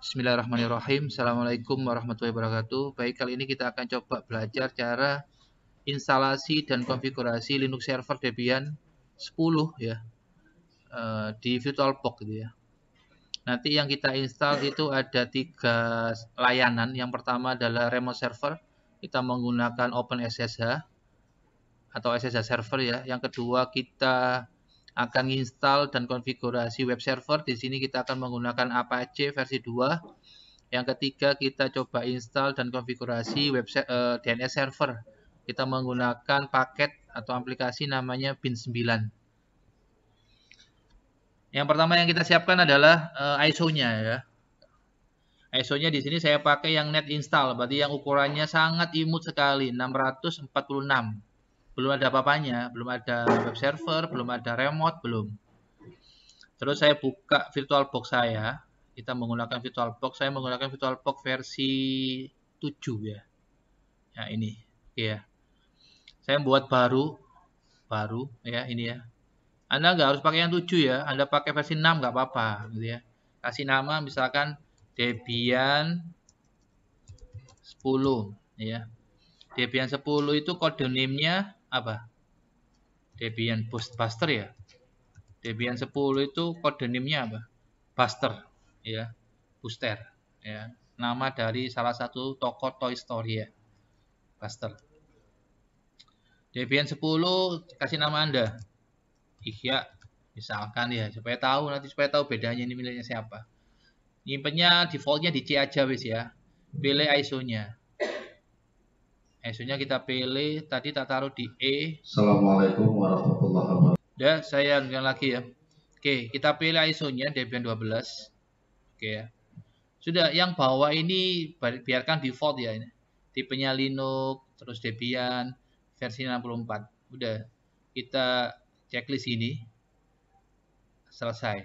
Bismillahirrahmanirrahim. Assalamualaikum warahmatullahi wabarakatuh. Baik, kali ini kita akan coba belajar cara instalasi dan konfigurasi Linux Server Debian 10 ya di VirtualBox gitu ya. Nanti yang kita install itu ada 3 layanan. Yang pertama adalah remote server. Kita menggunakan OpenSSH atau SSH server ya. Yang kedua kita akan install dan konfigurasi web server. Di sini kita akan menggunakan Apache versi 2. Yang ketiga kita coba install dan konfigurasi DNS server. Kita menggunakan paket atau aplikasi namanya bin9. Yang pertama yang kita siapkan adalah ISO-nya ya. ISO-nya di sini saya pakai yang net install, berarti yang ukurannya sangat imut sekali, 646. Belum ada apa-apanya, belum ada web server, belum ada remote, belum. Terus saya buka VirtualBox saya. Kita menggunakan VirtualBox. Saya menggunakan VirtualBox versi 7 ya. Ya ini, ya. Saya buat baru ya ini ya. Anda nggak harus pakai yang 7 ya. Anda pakai versi 6 nggak apa-apa gitu ya. Kasih nama misalkan Debian 10 ya. Debian 10 itu kode name-nya apa? Debian Buster ya. Debian 10 itu kode name-nya apa? Buster ya. Booster ya. Nama dari salah satu toko Toy Story ya. Buster. Debian 10 kasih nama Anda. Ihya misalkan ya, supaya tahu bedanya ini miliknya siapa. Nyimpennya defaultnya di C aja wis ya. Pilih ISO-nya. ISO-nya kita pilih, tadi tak taruh di E. Assalamualaikum warahmatullahi wabarakatuh. Udah, saya lanjutkan lagi ya. Oke, kita pilih ISO-nya Debian 12. Oke ya. Sudah, yang bawah ini biarkan default ya ini. Tipenya Linux, terus Debian versi 64. Udah, kita checklist ini. Selesai.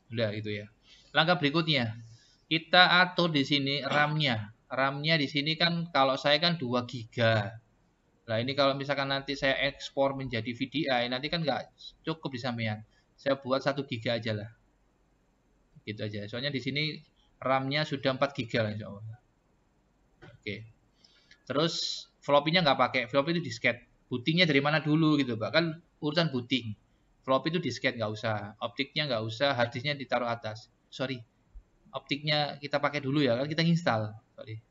Udah gitu ya. Langkah berikutnya, kita atur di sini RAM-nya. RAM-nya di sini kan kalau saya kan 2 GB. Nah, ini kalau misalkan nanti saya ekspor menjadi VDI, nanti kan nggak cukup di sampean. Saya buat 1 GB aja lah. Gitu aja. Soalnya di sini RAM-nya sudah 4 GB lah insyaallah. Oke. Terus floppy-nya nggak pakai. Floppy itu disket. Bootingnya dari mana dulu gitu, Pak. Kan urusan booting. Floppy itu disket nggak usah. Optiknya nggak usah. Hard disknya ditaruh atas. Sorry. Optiknya kita pakai dulu ya, kan kita install. Sorry.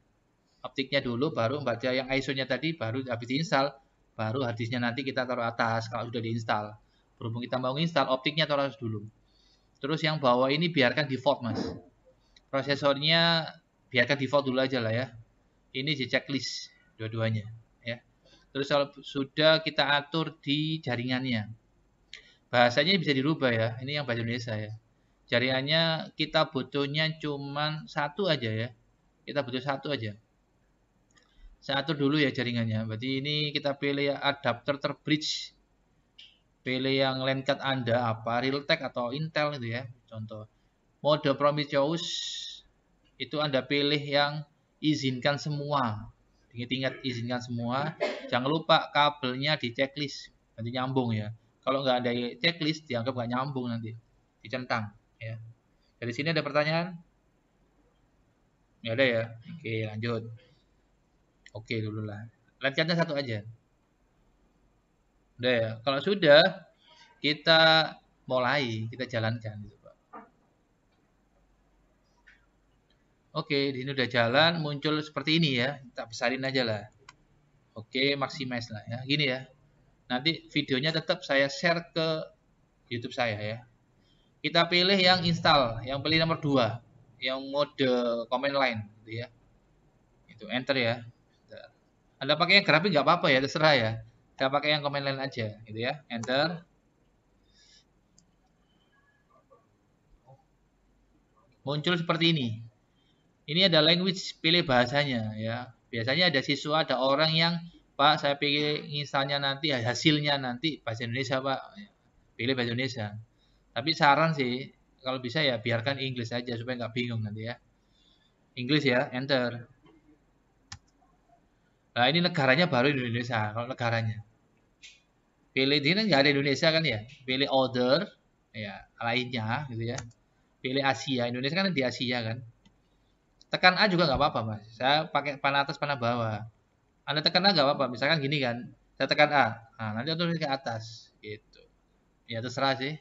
Optiknya dulu, baru baca yang ISO-nya tadi, baru habis diinstal, baru hard disknya nanti kita taruh atas kalau sudah diinstal. Berhubung kita mau install, optiknya taruh atas dulu. Terus yang bawah ini biarkan default mas. Prosesornya biarkan default dulu aja lah ya. Ini di checklist dua-duanya ya. Terus kalau sudah kita atur di jaringannya. Bahasanya bisa dirubah ya. Ini yang bahasa Indonesia ya. Jaringannya kita butuhnya cuman satu aja ya. Kita butuh satu aja. Saya atur dulu ya jaringannya. Berarti ini kita pilih adapter terbridge. Pilih yang LAN card Anda apa, Realtek atau Intel itu ya. Contoh. Mode Prometheus itu Anda pilih yang izinkan semua. Ingat-ingat izinkan semua. Jangan lupa kabelnya di checklist. Nanti nyambung ya. Kalau nggak ada checklist dianggap nggak nyambung nanti. Dicentang ya. Dari sini ada pertanyaan? Ya ada ya. Oke, lanjut. Oke dulu lah. Lancarnya satu aja. Udah ya. Kalau sudah, kita mulai, kita jalankan. Gitu, Pak. Oke, di sini udah jalan, muncul seperti ini ya. Kita besarin aja lah. Oke, maximize lah ya. Gini ya. Nanti videonya tetap saya share ke YouTube saya ya. Kita pilih yang install, yang pilih nomor 2, yang mode command line gitu ya. Itu enter ya. Anda pakai yang grafik nggak apa-apa ya, terserah ya. Kita pakai yang command line aja gitu ya. Enter. Muncul seperti ini. Ini ada language, pilih bahasanya ya. Biasanya ada siswa, ada orang yang Pak, saya pilih installnya nanti, hasilnya nanti bahasa Indonesia Pak. Pilih bahasa Indonesia. Tapi saran sih, kalau bisa ya biarkan Inggris aja supaya nggak bingung nanti ya. Inggris ya, enter. Nah ini negaranya baru Indonesia, kalau negaranya. Pilih ini nggak ada Indonesia kan ya. Pilih other, ya lainnya gitu ya. Pilih Asia, Indonesia kan di Asia kan. Tekan A juga nggak apa-apa, Mas. Saya pakai panah atas, panah bawah. Anda tekan A nggak apa-apa. Misalkan gini kan, saya tekan A. Nah, nanti otomatis ke atas. Gitu. Ya terserah sih.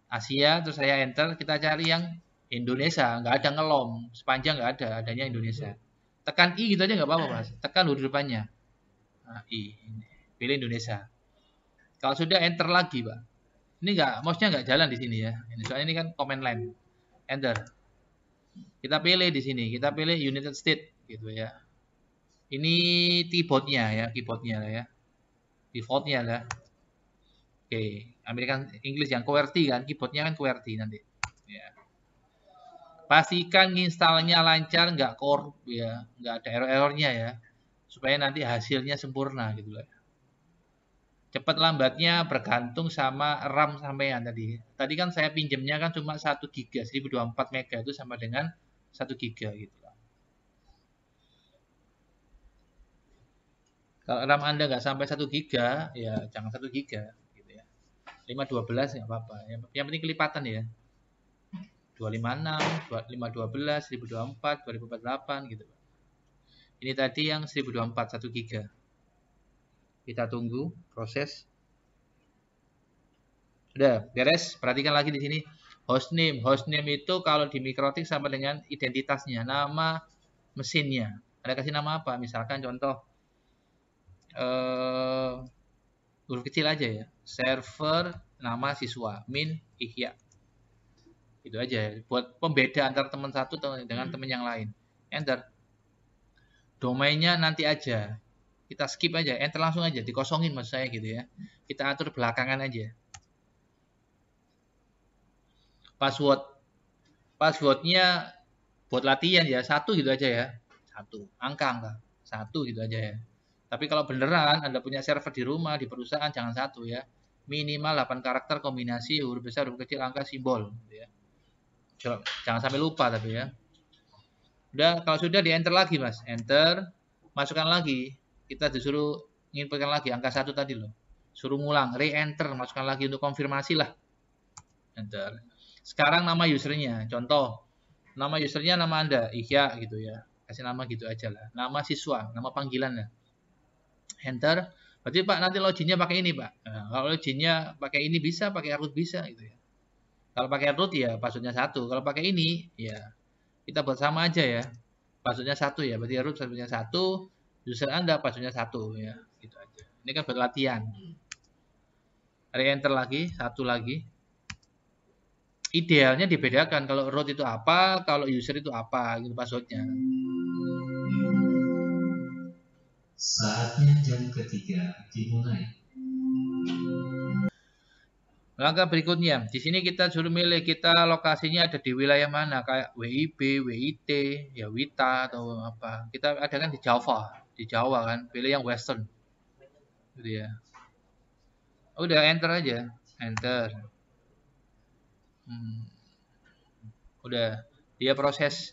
Asia, terus saya enter. Kita cari yang Indonesia. Nggak ada ngelom. Sepanjang nggak ada. Adanya Indonesia. Tekan I gitu aja nggak apa-apa, Mas. Tekan huruf depannya. Nah, I. Pilih Indonesia. Kalau sudah enter lagi, Pak. Ini nggak, mouse-nya nggak jalan di sini ya. Soalnya ini kan command line. Enter. Kita pilih di sini. Kita pilih United States gitu ya. Ini keyboardnya ya, keyboardnya lah ya. Defaultnya lah. Oke, American English yang QWERTY kan, keyboardnya kan QWERTY nanti. Ya. Pastikan installnya lancar, nggak korup ya, nggak ada error-errornya ya, supaya nanti hasilnya sempurna gitu lah. Cepat lambatnya bergantung sama RAM sampean tadi. Tadi kan saya pinjamnya kan cuma 1 GB, 1024 MB itu sama dengan 1 GB gitu. Kalau RAM Anda nggak sampai 1 GB, ya jangan 1 GB gitu ya. 512 nggak apa-apa. Yang penting kelipatan ya. 256, 512, 1024, 2048 gitu. Ini tadi yang 1024 1 GB. Kita tunggu proses. Udah, beres. Perhatikan lagi di sini. Hostname. Hostname itu kalau di Mikrotik sama dengan identitasnya, nama mesinnya. Ada kasih nama apa? Misalkan contoh huruf kecil aja ya. Server nama siswa, min Ihya. Itu aja ya. Buat pembeda antar teman satu dengan teman yang lain. Enter. Domainnya nanti aja. Kita skip aja, enter langsung aja, dikosongin maksud saya gitu ya. Kita atur belakangan aja. Password. Passwordnya buat latihan ya, 1 gitu aja ya. 1. Angka. 1 gitu aja ya. Tapi kalau beneran Anda punya server di rumah, di perusahaan, jangan 1 ya. Minimal 8 karakter kombinasi huruf besar, huruf kecil, angka, simbol. Gitu ya. Jangan sampai lupa tapi ya. Udah, kalau sudah di enter lagi mas. Enter, masukkan lagi. Kita disuruh nginputkan lagi angka 1 tadi loh. Suruh ngulang, re-enter, masukkan lagi untuk konfirmasi lah. Enter. Sekarang nama usernya, contoh. Nama usernya nama Anda, Ihya gitu ya. Kasih nama gitu aja lah. Nama siswa, nama panggilan lah. Enter. Berarti Pak nanti loginnya pakai ini Pak. Nah, kalau loginnya pakai ini bisa, pakai root bisa gitu ya. Kalau pakai root ya passwordnya 1. Kalau pakai ini ya kita buat sama aja ya. Passwordnya 1 ya. Berarti root passwordnya 1. User Anda passwordnya 1 ya. Gitu aja. Ini kan buat latihan. Re-enter lagi. 1 lagi. Idealnya dibedakan. Kalau root itu apa. Kalau user itu apa. Gitu passwordnya. Saatnya jam ketiga dimulai. Langkah berikutnya, di sini kita suruh milih kita lokasinya ada di wilayah mana, kayak WIB, WIT, ya WITA atau apa. Kita ada kan di Jawa kan, pilih yang Western, gitu ya. Udah enter aja, enter. Udah, dia proses.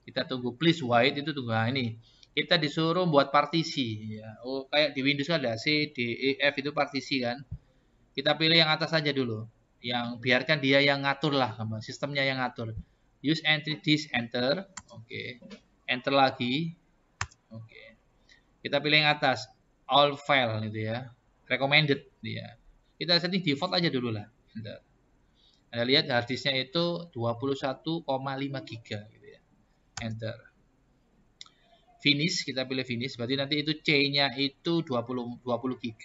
Kita tunggu please wait itu tunggu. Nah, ini kita disuruh buat partisi, ya. Oh kayak di Windows kan ada C, D, E, F itu partisi kan. Kita pilih yang atas saja dulu. Yang biarkan dia yang ngatur lah, sistemnya yang ngatur. Use entry disk, enter. Oke. Enter lagi. Oke. Kita pilih yang atas. All file gitu ya. Recommended ya. Kita setting default aja dulu lah. Enter. Anda lihat harddisknya itu 21,5 GB gitu ya. Enter. Finish, kita pilih finish. Berarti nanti itu C-nya itu 20 GB.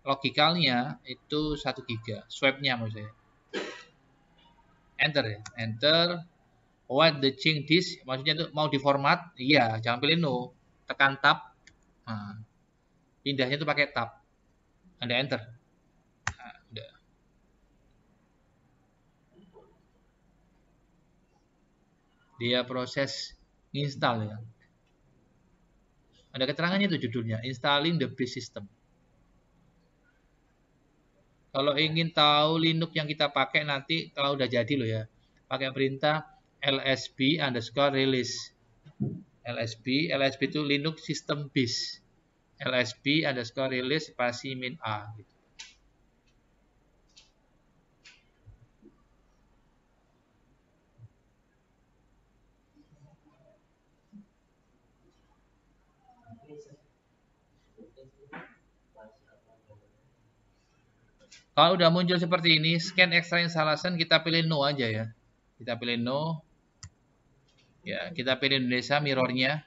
Logikalnya itu 1 GB. Swap-nya maksudnya. Enter ya. Enter. What the change disk. Maksudnya itu mau diformat. Iya, jangan pilih no. Tekan tab. Nah, pindahnya itu pakai tab. Anda enter. Nah, udah. Dia proses install ya. Ada keterangannya itu judulnya. Installing the base system. Kalau ingin tahu Linux yang kita pakai nanti kalau udah jadi loh ya, pakai perintah lsb underscore release. LSB itu Linux System Base. lsb underscore release spasi min a. Gitu. Kalau udah muncul seperti ini, scan extra installation, kita pilih no aja ya. Kita pilih no. Ya, kita pilih Indonesia mirrornya.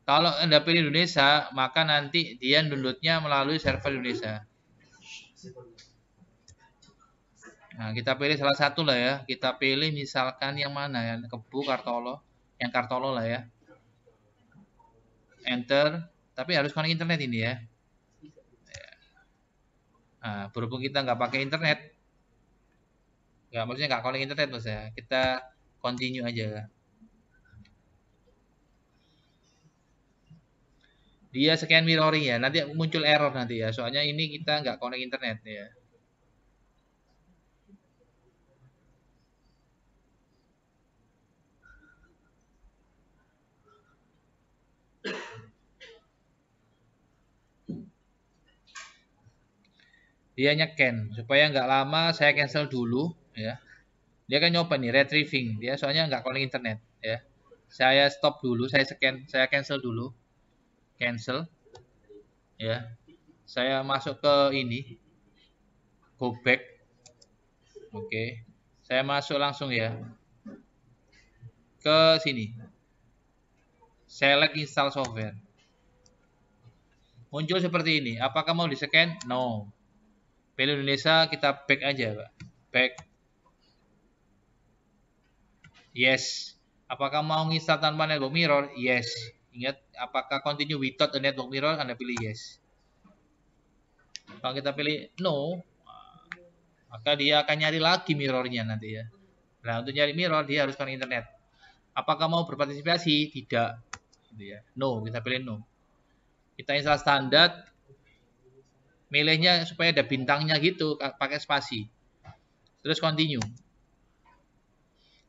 Kalau Anda pilih Indonesia, maka nanti dia downloadnya melalui server Indonesia. Nah, kita pilih salah satu lah ya. Kita pilih misalkan yang mana ya, Kebu, Kartolo. Yang Kartolo lah ya. Enter. Tapi harus connect internet ini ya. Nah, berhubung kita nggak pakai internet, maksudnya nggak connect internet maksudnya, kita continue aja. Dia scan mirroring ya, nanti muncul error nanti ya, soalnya ini kita nggak connect internet ya. Dia nge-scan, supaya nggak lama saya cancel dulu ya. Dia kan nyoba nih retrieving, dia soalnya nggak connect internet ya. Saya stop dulu, saya scan, saya cancel dulu, cancel ya. Saya masuk ke ini, go back, oke. Saya masuk langsung ya ke sini, select install software. Muncul seperti ini. Apakah mau di-scan? No. Pilih Indonesia, kita back aja, Pak. Back. Yes. Apakah mau install tanpa network mirror? Yes. Ingat, apakah continue without a network mirror? Anda pilih yes. Kalau kita pilih no, maka dia akan nyari lagi mirrornya nanti ya. Nah, untuk nyari mirror, dia harus connect internet. Apakah mau berpartisipasi? Tidak. No, kita pilih no. Kita install standar, milihnya supaya ada bintangnya gitu, pakai spasi. Terus continue.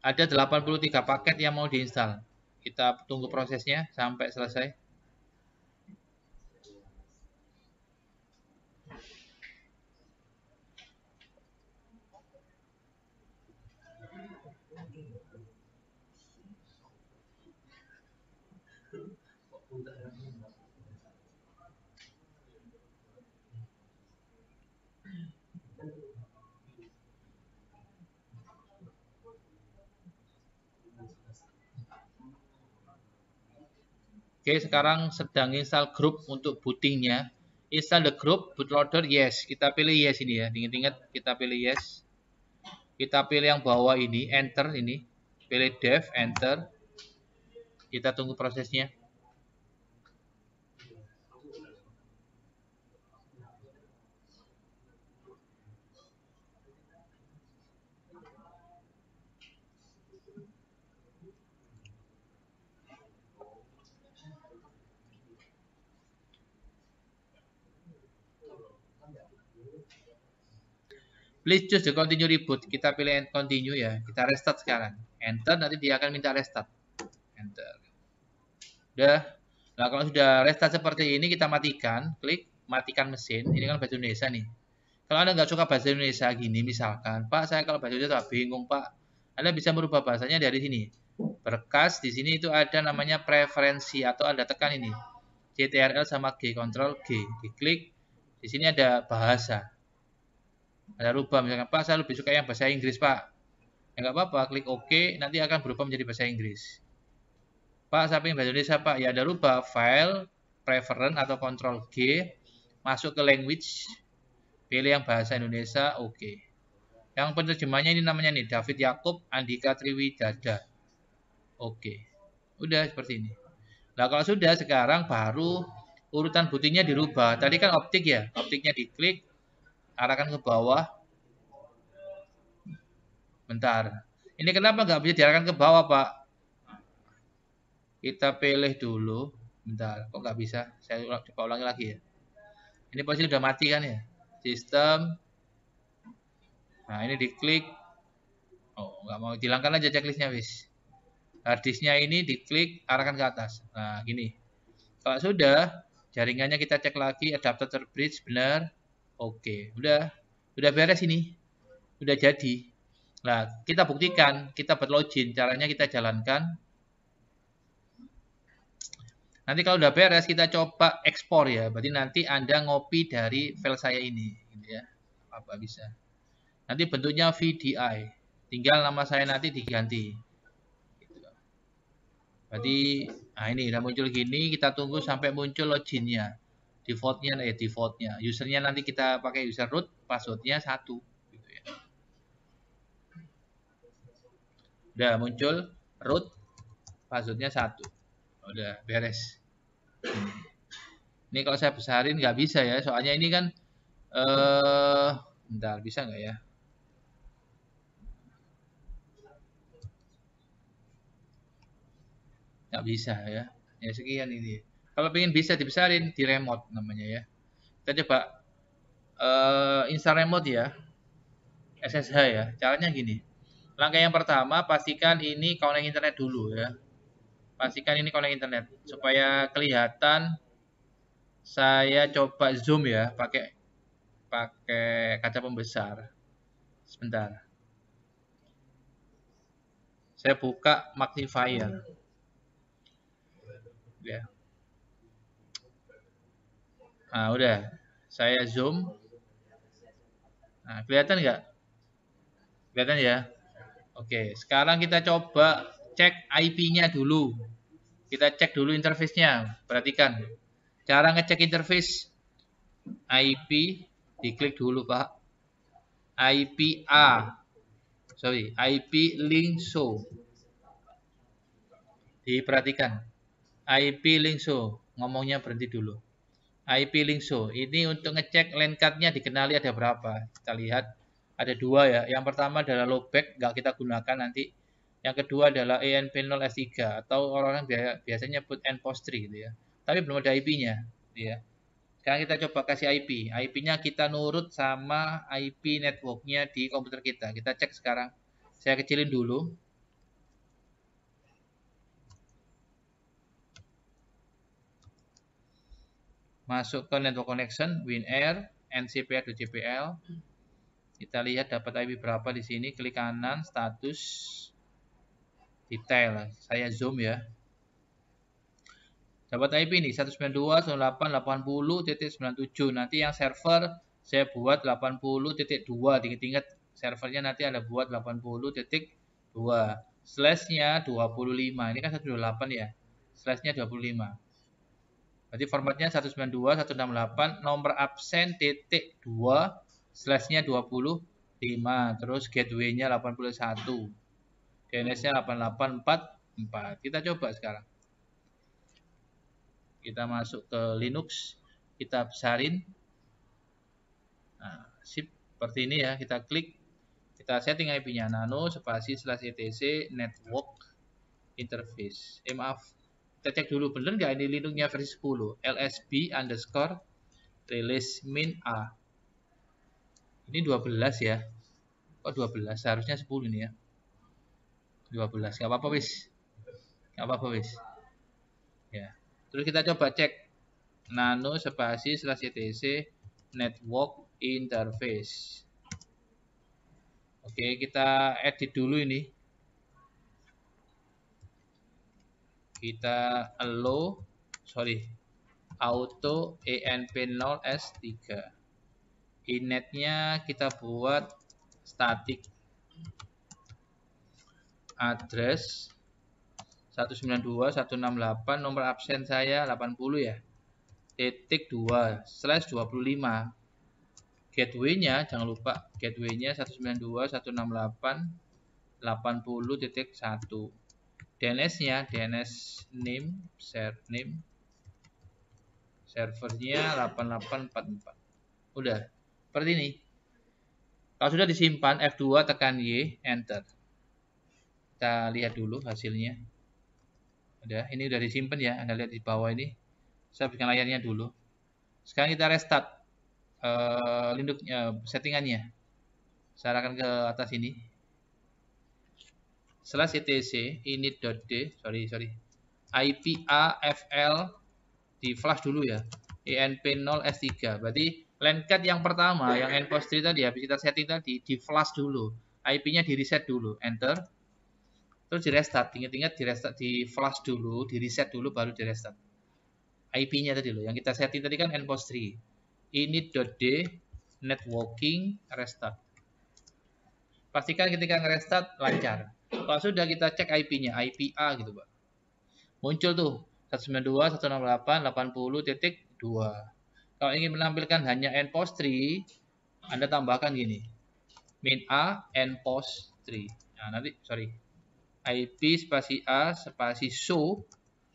Ada 83 paket yang mau diinstal. Kita tunggu prosesnya sampai selesai. Oke, sekarang sedang install grup untuk bootingnya. Install the group, bootloader, yes. Kita pilih yes ini ya. Ingat-ingat, kita pilih yes. Kita pilih yang bawah ini, enter ini. Pilih dev, enter. Kita tunggu prosesnya. Please choose the continue reboot. Kita pilih continue ya. Kita restart sekarang. Enter, nanti dia akan minta restart. Enter. Udah. Nah, kalau sudah restart seperti ini, kita matikan. Klik matikan mesin. Ini kan bahasa Indonesia nih. Kalau Anda nggak suka bahasa Indonesia gini, misalkan, Pak, saya kalau bahasa Indonesia bingung, Pak. Anda bisa merubah bahasanya dari sini. Berkas, di sini itu ada namanya preferensi, atau Anda tekan ini. CTRL sama G, Ctrl G. Diklik. Di sini ada bahasa. Anda rubah, misalkan, Pak, saya lebih suka yang bahasa Inggris, Pak. Ya nggak apa-apa, klik OK, nanti akan berubah menjadi bahasa Inggris. Pak, saya pengen bahasa Indonesia, Pak. Ya, Anda rubah file, preference, atau Ctrl G, masuk ke language, pilih yang bahasa Indonesia, oke. Yang penerjemahnya ini namanya nih, David Yakub Andika Triwidada. Oke. Udah seperti ini. Nah, kalau sudah, sekarang baru urutan bootingnya dirubah. Tadi kan optik ya, optiknya diklik, arahkan ke bawah. Bentar. Ini kenapa nggak bisa diarahkan ke bawah, Pak? Kita pilih dulu. Bentar, kok nggak bisa? Saya coba ulangi lagi ya. Ini posisi udah mati kan ya? Sistem. Nah, ini diklik. Oh, nggak mau. Hilangkan aja checklistnya, wis. Harddisknya ini diklik, arahkan ke atas. Nah, gini. Kalau sudah, jaringannya kita cek lagi. Adapter terbridge, benar. Oke, udah beres ini. Udah jadi. Nah, kita buktikan. Kita buat login. Caranya kita jalankan. Nanti kalau udah beres kita coba ekspor ya. Berarti nanti Anda ngopi dari file saya ini gitu ya. Apa bisa. Nanti bentuknya VDI. Tinggal nama saya nanti diganti. Gitu. Berarti nah ini udah muncul gini, kita tunggu sampai muncul loginnya. Defaultnya, usernya nanti kita pakai user root, passwordnya 1 gitu ya. Udah muncul root, passwordnya 1. Udah beres. Ini kalau saya besarin nggak bisa ya, soalnya ini kan bentar, bisa nggak ya? Nggak bisa ya. Ya sekian ini. Kalau pengen bisa dibesarin di remote namanya ya. Kita coba install remote ya. SSH ya. Caranya gini. Langkah yang pertama pastikan ini connect internet dulu ya. Pastikan ini connect internet supaya kelihatan. Saya coba zoom ya, pakai kaca pembesar. Sebentar. Saya buka magnifier. Ya. Nah, udah. Saya zoom. Nah, kelihatan nggak? Kelihatan ya? Oke, sekarang kita coba cek IP-nya dulu. Kita cek dulu interface-nya. Perhatikan. Cara ngecek interface IP, diklik dulu, Pak. IP link show. Diperhatikan. IP link show. Ngomongnya berhenti dulu. IP link show. Ini untuk ngecek LAN card-nya dikenali ada berapa. Kita lihat ada 2 ya. Yang pertama adalah lowback, nggak kita gunakan nanti. Yang kedua adalah ENP0S3 atau orang-orang biasanya put npost3 gitu ya. Tapi belum ada IP-nya, gitu ya. Sekarang kita coba kasih IP. IP-nya kita nurut sama IP network-nya di komputer kita. Kita cek sekarang. Saya kecilin dulu. Masuk ke network connection, WinAir, ncpr.jpl. Kita lihat dapat IP berapa di sini. Klik kanan, status, detail. Saya zoom ya. Dapat IP ini 192.168.80.97. Nanti yang server saya buat 80.2. Ingat-ingat servernya nanti ada buat 80.2. Slashnya 25. Ini kan 128 ya. Slashnya 25. Berarti formatnya 192.168. Nomor absen titik 2. Slashnya 25. Terus gateway-nya 81. DNS-nya 8844. Kita coba sekarang. Kita masuk ke Linux, kita besarin. Nah, seperti ini ya, kita klik, kita setting IP-nya nano spasi /etc network interface. Maaf, kita cek dulu bener nggak ini Linux-nya versi 10. lsb_release min a. Ini 12 ya. Kok 12? Seharusnya 10 ini ya. 12, nggak apa-apa wis. Nggak apa-apa wis. Ya. Terus kita coba cek nano spasi /etc network interface. Oke, kita edit dulu ini. Kita auto enp0s3. Inetnya kita buat static. Address 192.168, nomor absen saya 80 ya. Titik 2 /25. Gateway-nya jangan lupa, gateway-nya 192.168.80.1. DNS-nya DNS name servernya 8844. Udah seperti ini. Kalau sudah disimpan, F2 tekan Y, enter. Kita lihat dulu hasilnya. Udah, ini udah disimpan ya. Anda lihat di bawah ini. Saya bikin layarnya dulu. Sekarang kita restart Linux settingannya. Saya arahkan ke atas ini. /etc init.d IPAFL di flash dulu ya. ENP0S3. Berarti LAN card yang pertama, yang npost3 tadi habis kita setting tadi di flash dulu. IP-nya di reset dulu, enter. Terus di restart, ingat-ingat di restart, di flash dulu, di reset dulu baru di restart. IP-nya tadi loh, yang kita setting tadi kan npost 3. Init.d networking restart. Pastikan ketika nge-restart lancar. Kalau sudah kita cek IP-nya, IP A gitu, Pak. Muncul tuh 192.168.80.2. Kalau ingin menampilkan hanya npost 3, Anda tambahkan gini. Min A npost 3. Nah, nanti IP spasi A spasi show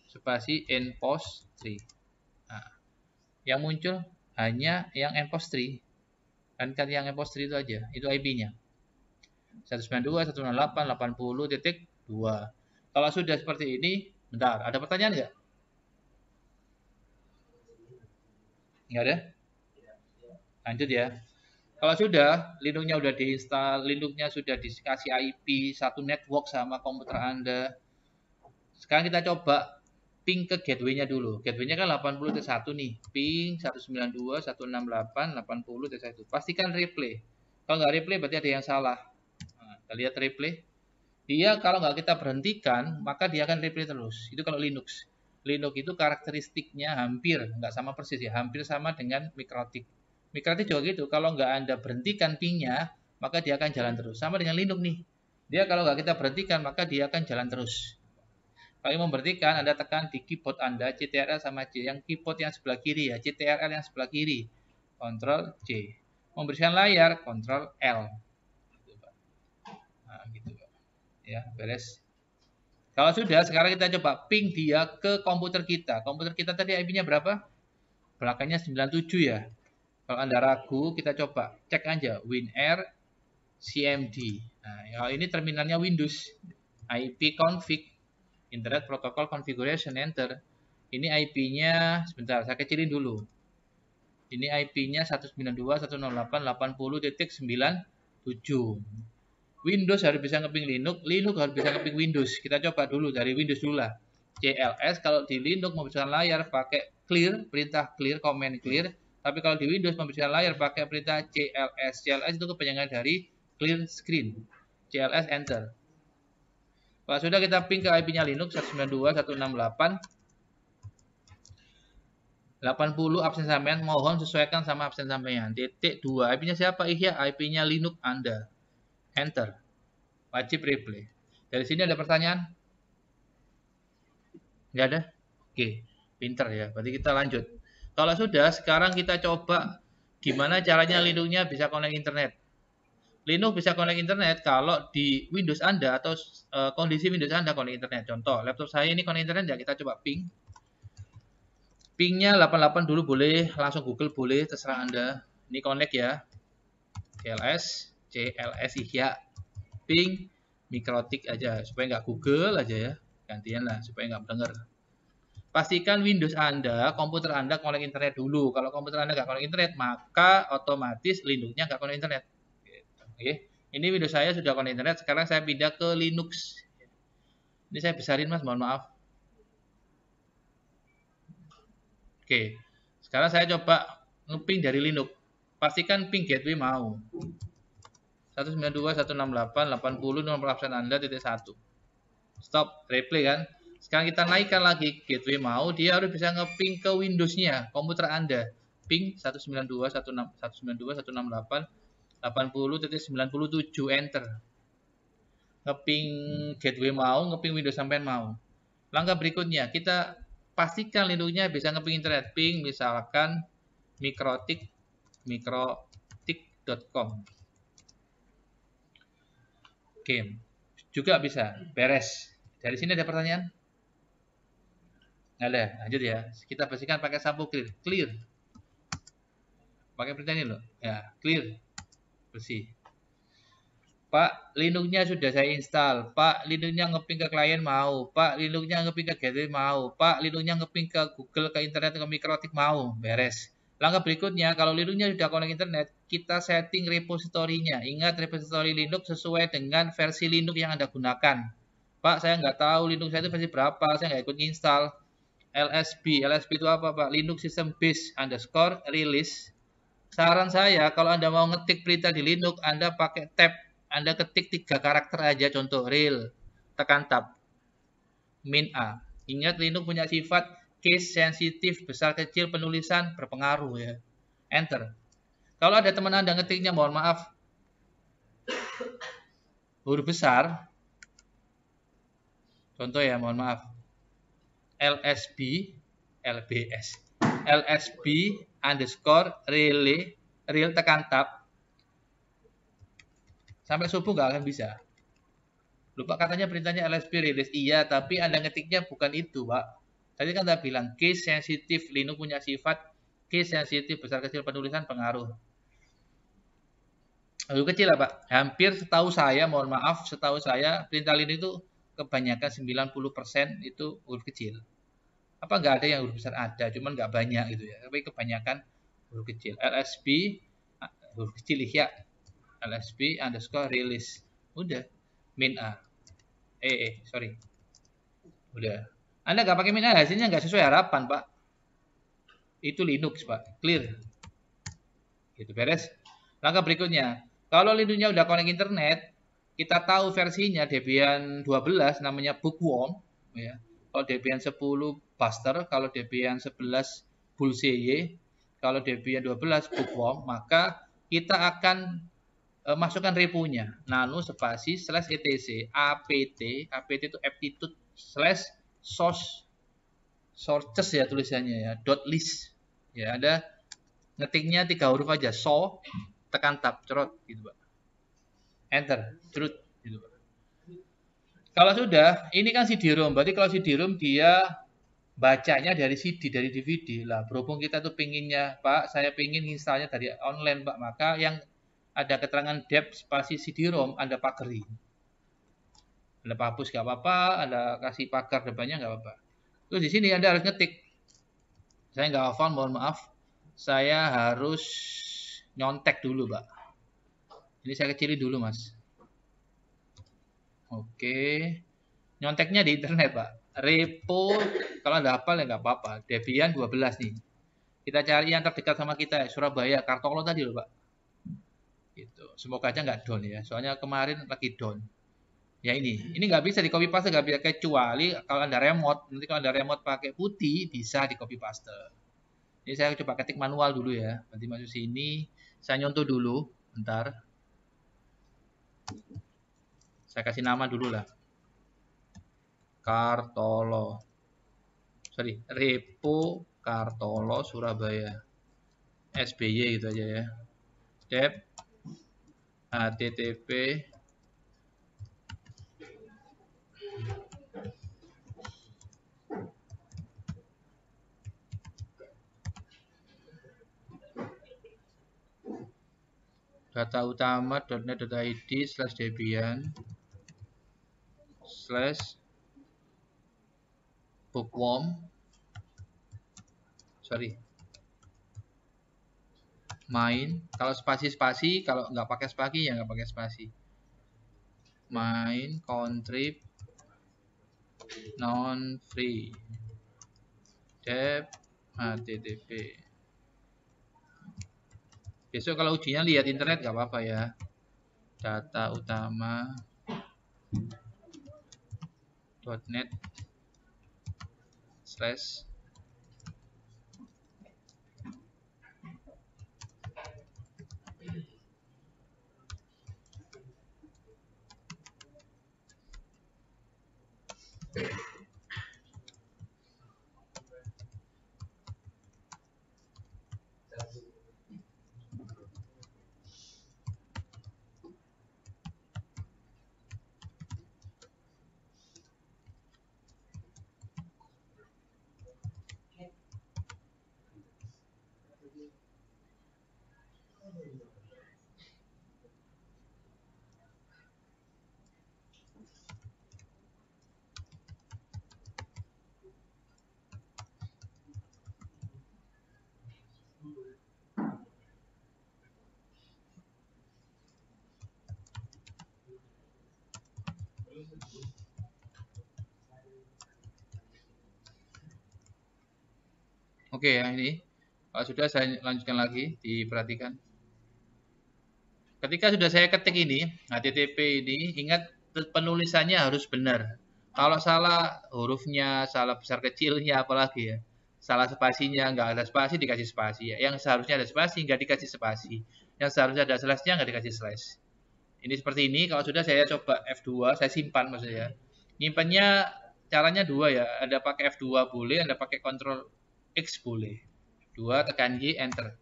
spasi npost 3. Nah, yang muncul hanya yang npost 3. Kan yang npost 3 itu aja, itu IP-nya. 192.168.80.2. Kalau sudah seperti ini, bentar, ada pertanyaan nggak? Nggak ada? Lanjut ya. Kalau sudah, Linux-nya udah diinstal, Linux-nya sudah dikasih IP, satu network sama komputer Anda. Sekarang kita coba ping ke gateway-nya dulu. Gateway-nya kan 80.1 nih. Ping 192.168.80.1. Pastikan replay. Kalau nggak replay berarti ada yang salah. Nah, kita lihat replay. Dia kalau nggak kita berhentikan, maka dia akan replay terus. Itu kalau Linux. Linux itu karakteristiknya hampir, nggak sama persis ya, hampir sama dengan Mikrotik. Mikrotik juga gitu, kalau nggak Anda berhentikan pingnya, maka dia akan jalan terus. Sama dengan Linux nih. Dia kalau nggak kita berhentikan, maka dia akan jalan terus. Kalau mau berhentikan, Anda tekan di keyboard Anda, CTRL sama C. Yang keyboard yang sebelah kiri ya, CTRL yang sebelah kiri. Ctrl C. Membersihkan layar, Ctrl L. Nah, gitu. Ya, beres. Kalau sudah, sekarang kita coba ping dia ke komputer kita. Komputer kita tadi IP-nya berapa? Belakangnya 97 ya. Kalau Anda ragu, kita coba cek aja WinR CMD. Nah, kalau ini terminalnya Windows. IP config Internet Protocol Configuration enter. Ini IP-nya sebentar, saya kecilin dulu. Ini IP-nya 192.168.80.97. Windows harus bisa ngeping Linux, Linux harus bisa ngeping Windows. Kita coba dulu dari Windows dulu lah. CLS kalau di Linux membersihkan layar pakai clear, perintah clear, command clear. Tapi kalau di Windows membersihkan layar pakai perintah CLS. CLS itu kepanjangan dari clear screen. CLS enter. Kalau sudah kita ping ke IP-nya Linux 192.168.80 absen sampean, mohon sesuaikan sama absen sampean. Titik 2. IP-nya siapa? Iya, IP-nya Linux Anda. Enter. Wajib replay. Dari sini ada pertanyaan? Nggak ada? Oke, pinter ya. Berarti kita lanjut. Kalau sudah, sekarang kita coba gimana caranya Linux-nya bisa connect internet. Linux bisa connect internet kalau di Windows Anda atau kondisi Windows Anda connect internet. Contoh, laptop saya ini connect internet ya, kita coba ping. Pingnya 88 dulu boleh, langsung Google boleh, terserah Anda. Ini connect ya. CLS ya. Ping Mikrotik aja supaya nggak Google aja ya, gantian lah supaya nggak denger. Pastikan Windows Anda, komputer Anda connect internet dulu. Kalau komputer Anda nggak connect internet, maka otomatis Linux-nya nggak connect internet. Oke, ini Windows saya sudah connect internet. Sekarang saya pindah ke Linux. Ini saya besarin mas, mohon maaf. Oke, sekarang saya coba ngeping dari Linux. Pastikan ping gateway mau. 192.168.80 nomor absen Anda .1. Stop, replay kan. Sekarang kita naikkan lagi gateway mau, dia harus bisa ngeping ke Windows-nya, komputer Anda. Ping 192.168.80.97 enter. Ngeping gateway mau, ngeping Windows sampean mau. Langkah berikutnya, kita pastikan Linux-nya bisa ngeping internet. Ping misalkan mikrotik.com. Game juga bisa, beres. Dari sini ada pertanyaan? Nggak ada, lanjut ya. Kita bersihkan pakai sapu clear. Pakai perintah ini loh, ya clear, bersih. Pak, Linux-nya sudah saya install. Pak, Linux-nya ngeping ke klien mau. Pak, Linux-nya ngeping ke gateway mau. Pak, Linux-nya ngeping ke Google, ke internet, ke Mikrotik mau, beres. Langkah berikutnya, kalau Linux-nya sudah connect internet, kita setting repositorinya. Ingat, repositori Linux sesuai dengan versi Linux yang Anda gunakan. Pak, saya nggak tahu Linux saya itu versi berapa, saya nggak ikut install. LSB itu apa Pak? Linux System Base _ release. Saran saya, kalau Anda mau ngetik perintah di Linux, Anda pakai tab. Anda ketik 3 karakter aja, contoh real. Tekan tab. Min A. Ingat Linux punya sifat case sensitif besar kecil penulisan berpengaruh ya. Enter. Kalau ada teman Anda ngetiknya mohon maaf huruf besar, contoh ya mohon maaf LSB LBS LSB underscore relay real tekan tab sampai subuh nggak akan bisa. Lupa katanya perintahnya LSB release. Iya, tapi Anda ngetiknya bukan itu, Pak. Tadi kan Anda bilang case sensitif, Linux punya sifat case sensitif besar kecil penulisan pengaruh. Huruf kecil lah, Pak. Hampir setahu saya, mohon maaf, setahu saya perintah Linux itu kebanyakan 90% itu huruf kecil. Apa nggak ada yang huruf besar? Ada, cuman nggak banyak gitu ya. Tapi kebanyakan huruf kecil. LSB huruf kecil ya. LSB underscore release. Udah. Min A. Sorry. Udah. Anda nggak pakai min A, hasilnya nggak sesuai harapan, Pak. Itu Linux, Pak. Clear. Gitu, beres. Langkah berikutnya. Kalau Linuxnya udah connect internet, kita tahu versinya Debian 12 namanya Bookworm. Ya. Kalau Debian 10 Buster, kalau Debian 11 Bullseye, kalau Debian 12 Bookworm, maka kita akan masukkan reponya nano spasi slash etc apt itu aptitude slash sources ya tulisannya ya .list ya. Ada ngetiknya 3 huruf aja tekan tab cerot gitu Pak, enter cerut gitu Pak. Kalau sudah ini kan CD-ROM, berarti kalau CD-ROM dia bacanya dari CD dari DVD lah. Berhubung kita tuh pinginnya Pak, saya pingin installnya dari online Pak, maka yang ada keterangan dep spasi CD-ROM Anda pakeri. Anda hapus nggak apa-apa, Anda kasih pagar depannya nggak apa-apa. Terus di sini Anda harus ngetik. Saya nggak hafal, mohon maaf. Saya harus nyontek dulu, Pak. Ini saya kecilin dulu, Mas. Oke. Nyonteknya di internet, Pak. Repo, kalau Anda hafal ya nggak apa-apa. Debian 12 nih. Kita cari yang terdekat sama kita, Surabaya, Kartolo tadi loh, Pak. Gitu. Semoga aja nggak down ya. Soalnya kemarin lagi down. Ya ini nggak bisa di copy paste, nggak bisa kecuali kalau Anda remote. Nanti kalau Anda remote pakai putih bisa di copy paste. Ini saya coba ketik manual dulu ya. Nanti masuk sini, saya nyontoh dulu, bentar. Saya kasih nama dulu lah. Kartolo. Sorry, Repo Kartolo Surabaya. SBY gitu aja ya. Dep http data utama.net.id /debian /bookworm main. Kalau spasi, kalau nggak pakai spasi ya nggak pakai spasi. Main contrib non free dep http. Besok kalau ujinya lihat internet nggak apa-apa ya. Data utama .net / Oke ya, ini kalau sudah saya lanjutkan lagi, diperhatikan. Ketika sudah saya ketik ini, HTTP ini, ingat penulisannya harus benar. Kalau salah hurufnya, salah besar kecilnya apalagi ya, salah spasinya, nggak ada spasi dikasih spasi. Yang seharusnya ada spasi nggak dikasih spasi. Yang seharusnya ada slashnya nggak dikasih slash. Ini seperti ini. Kalau sudah saya coba F2, saya simpan maksudnya. Nyimpannya caranya dua ya. Ada pakai F2 boleh, ada pakai Ctrl X boleh. 2 tekan Y, enter.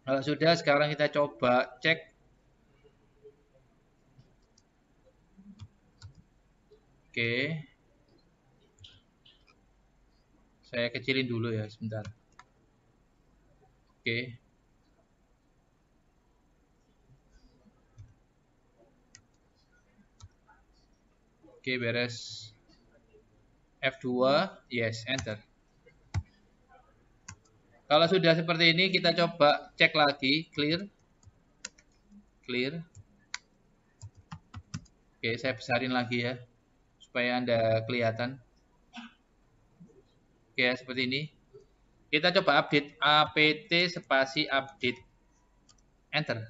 Kalau sudah, sekarang kita coba cek. Oke. Saya kecilin dulu ya, sebentar. Oke. Oke, beres. F2, yes, enter. Kalau sudah seperti ini, kita coba cek lagi, clear. Clear. Oke, saya besarin lagi ya, supaya Anda kelihatan. Oke, seperti ini. Kita coba update, apt spasi update. Enter.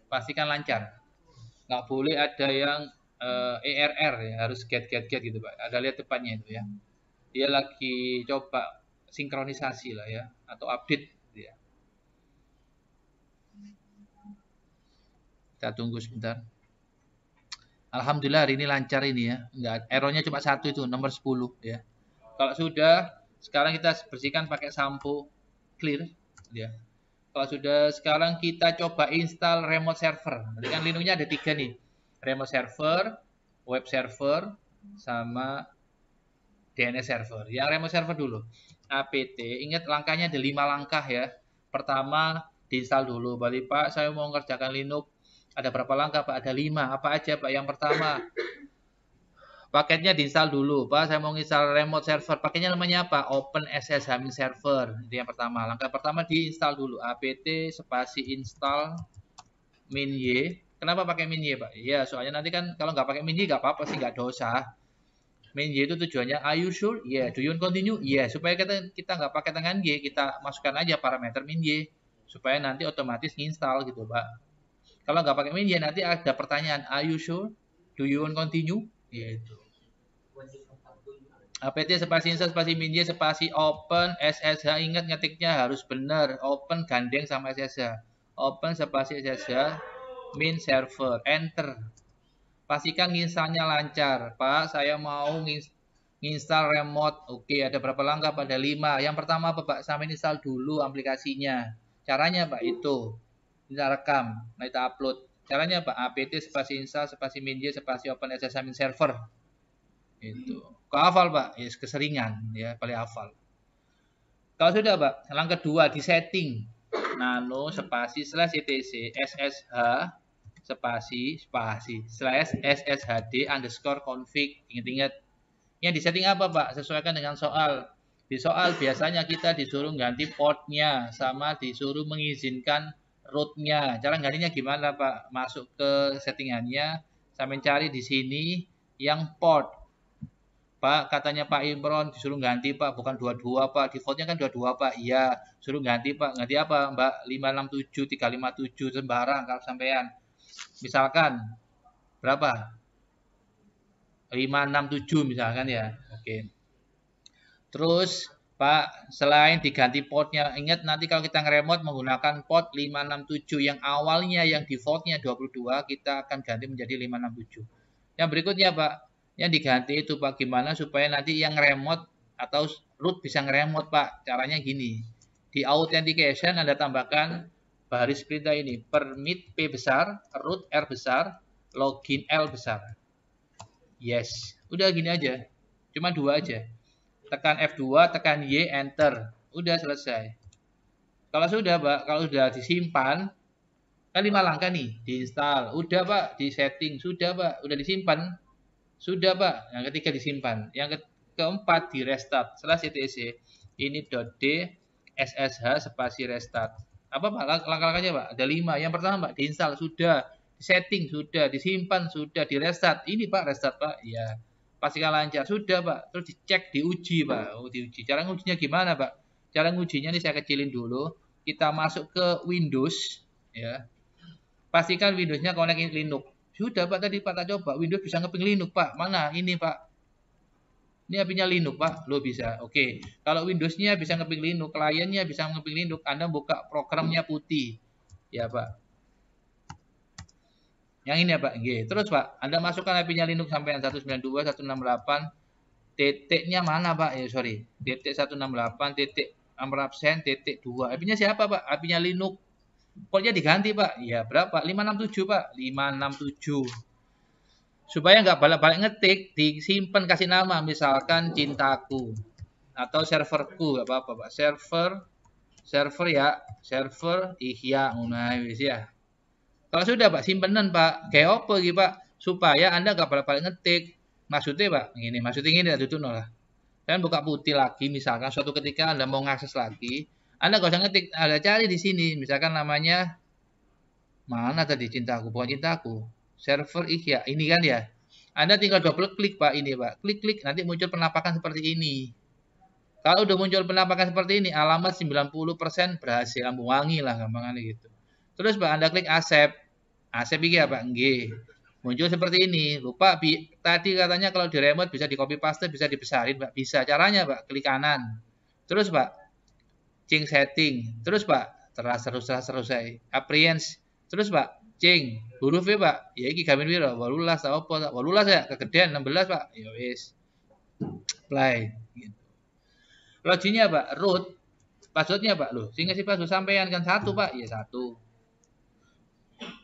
Pastikan lancar. Nggak boleh ada yang err ya, harus get gitu Pak. Ada lihat depannya itu ya. Dia lagi coba sinkronisasi lah ya, atau update gitu ya. Kita tunggu sebentar. Alhamdulillah hari ini lancar ini ya. Enggak, errornya cuma satu itu, nomor 10 ya. Kalau sudah, sekarang kita bersihkan pakai sampo clear ya. Kalau sudah, sekarang kita coba install remote server. Jadi kan Linuxnya ada 3 nih. Remote server, web server, sama DNS server. Yang remote server dulu. apt, ingat langkahnya ada 5 langkah ya. Pertama, diinstal dulu. Balik Pak, saya mau mengerjakan Linux. Ada berapa langkah Pak? Ada 5. Apa aja Pak? Yang pertama, paketnya diinstal dulu, Pak. Saya mau install remote server. Paketnya namanya apa? OpenSSH min server. Itu yang pertama. Langkah pertama diinstal dulu. apt spasi install min y. Kenapa pakai min y, Pak? Ya, soalnya nanti kan kalau nggak pakai min y nggak apa-apa sih, nggak dosa. Min y itu tujuannya, are you sure? Yeah. Do you continue? Yeah. Supaya kita nggak pakai tangan y, kita masukkan aja parameter min y. Supaya nanti otomatis install gitu, Pak. Kalau nggak pakai min y, nanti ada pertanyaan, are you sure? Do you want continue? Ya itu. apt spasi install spasi min y spasi open ssh, ingat ngetiknya harus benar, open gandeng sama ssh, open spasi ssh min server, enter. Pastikan nginstalnya lancar. Pak, saya mau nginstal remote. Oke, ada berapa langkah? Pada 5. Yang pertama apa Pak? Sampai install dulu aplikasinya. Caranya Pak itu kita rekam, nah kita upload. Caranya Pak, apt spasi install spasi min y spasi open ssh min server. Itu. Kok hafal Pak? Ya keseringan ya, paling hafal. Kalau sudah Pak, langkah kedua di setting. Nano spasi slash etc ssh spasi slash sshd underscore config. Ingat-ingat. Yang di setting apa Pak? Sesuaikan dengan soal. Di soal biasanya kita disuruh ganti portnya sama disuruh mengizinkan rootnya. Cara gantinya gimana Pak? Masuk ke settingannya, sampai cari di sini yang port. Pak, katanya Pak Imron disuruh ganti Pak, bukan 22 Pak, defaultnya kan 22 Pak. Iya, suruh ganti Pak. Ganti apa Mbak? 567, 357, sembarang kalau sampean. Misalkan berapa? 567 misalkan ya. Oke. Terus Pak, selain diganti portnya, ingat nanti kalau kita nge-remote menggunakan port 567 yang awalnya yang defaultnya 22, kita akan ganti menjadi 567. Yang berikutnya Pak, yang diganti itu Pak, gimana supaya nanti yang remote atau root bisa nge-remote Pak. Caranya gini, di authentication Anda tambahkan baris perintah ini, permit P besar, root R besar, login L besar. Yes, udah gini aja, cuma 2 aja. Tekan F2, tekan Y, enter. Udah selesai. Kalau sudah Pak, kalau sudah disimpan, kan 5 langkah nih, diinstal. Udah Pak, di setting. Sudah Pak, udah disimpan. Sudah Pak, yang ketiga disimpan. Yang keempat di restart. Slash etc. Ini .d ssh spasi restart. Apa Pak? Langkah-langkahnya Pak? Ada 5. Yang pertama Pak, diinstal. Sudah. Di setting. Sudah. Disimpan. Sudah. Di restart. Ini Pak, restart Pak. Ya. Pastikan lancar. Sudah Pak. Terus dicek, diuji Pak. Oh, diuji. Cara ngujinya gimana Pak? Cara ngujinya ini saya kecilin dulu. Kita masuk ke Windows. Ya. Pastikan Windowsnya connect Linux. Sudah Pak, tadi Pak tak coba. Windows bisa ngeping Linux Pak. Mana? Ini Pak. Ini IP-nya Linux, Pak. Lo bisa. Oke. Kalau Windows-nya bisa ngeping Linux, kliennya bisa ngeping Linux. Anda buka programnya putih. Ya, Pak. Yang ini ya, Pak. G. Terus, Pak, Anda masukkan IP-nya Linux sampai 192.168. Titiknya mana, Pak? Ya, sorry. Titik 168, titik 6%, titik 2. IP-nya siapa, Pak? IP-nya Linux. Pokoknya diganti, Pak. Ya, berapa? 567, Pak. 567. Supaya nggak balik-balik ngetik, disimpan kasih nama, misalkan cintaku atau serverku, nggak apa-apa, Pak. Server ya, server Ihya, nah wis ya. Kalau sudah, Pak, simpenan, Pak. Kayak apa gitu, Pak? Supaya Anda nggak balik-balik ngetik. Maksudnya, Pak, ini maksudnya ini itu lah. Dan buka putih lagi, misalkan suatu ketika Anda mau ngakses lagi, Anda nggak usah ngetik, ada cari di sini, misalkan namanya mana tadi cintaku, bukan cintaku. Server Ihya, ini kan ya. Anda tinggal double klik, Pak, ini, Pak. Klik-klik, nanti muncul penampakan seperti ini. Kalau udah muncul penampakan seperti ini, alamat 90% berhasil. Lampu wangi lah, gampangannya gitu. Terus, Pak, Anda klik accept. Accept ini ya, Pak? Nggih. Muncul seperti ini. Lupa, tadi katanya kalau di remote bisa di copy paste, bisa dibesarin, Pak. Bisa. Caranya, Pak, klik kanan. Terus, Pak, change setting. Terus, Pak, terus saya. Appearance. Terus, Pak, cing hurufnya, Pak, ya iki gamin piro? 18 ta opo? 18 ya, kegedean 16, Pak. Ya wis. Play gitu. Loginnya, Pak, root. Passwordnya, Pak, loh. Sing ngasih password sampean kan satu, Pak. Ya satu.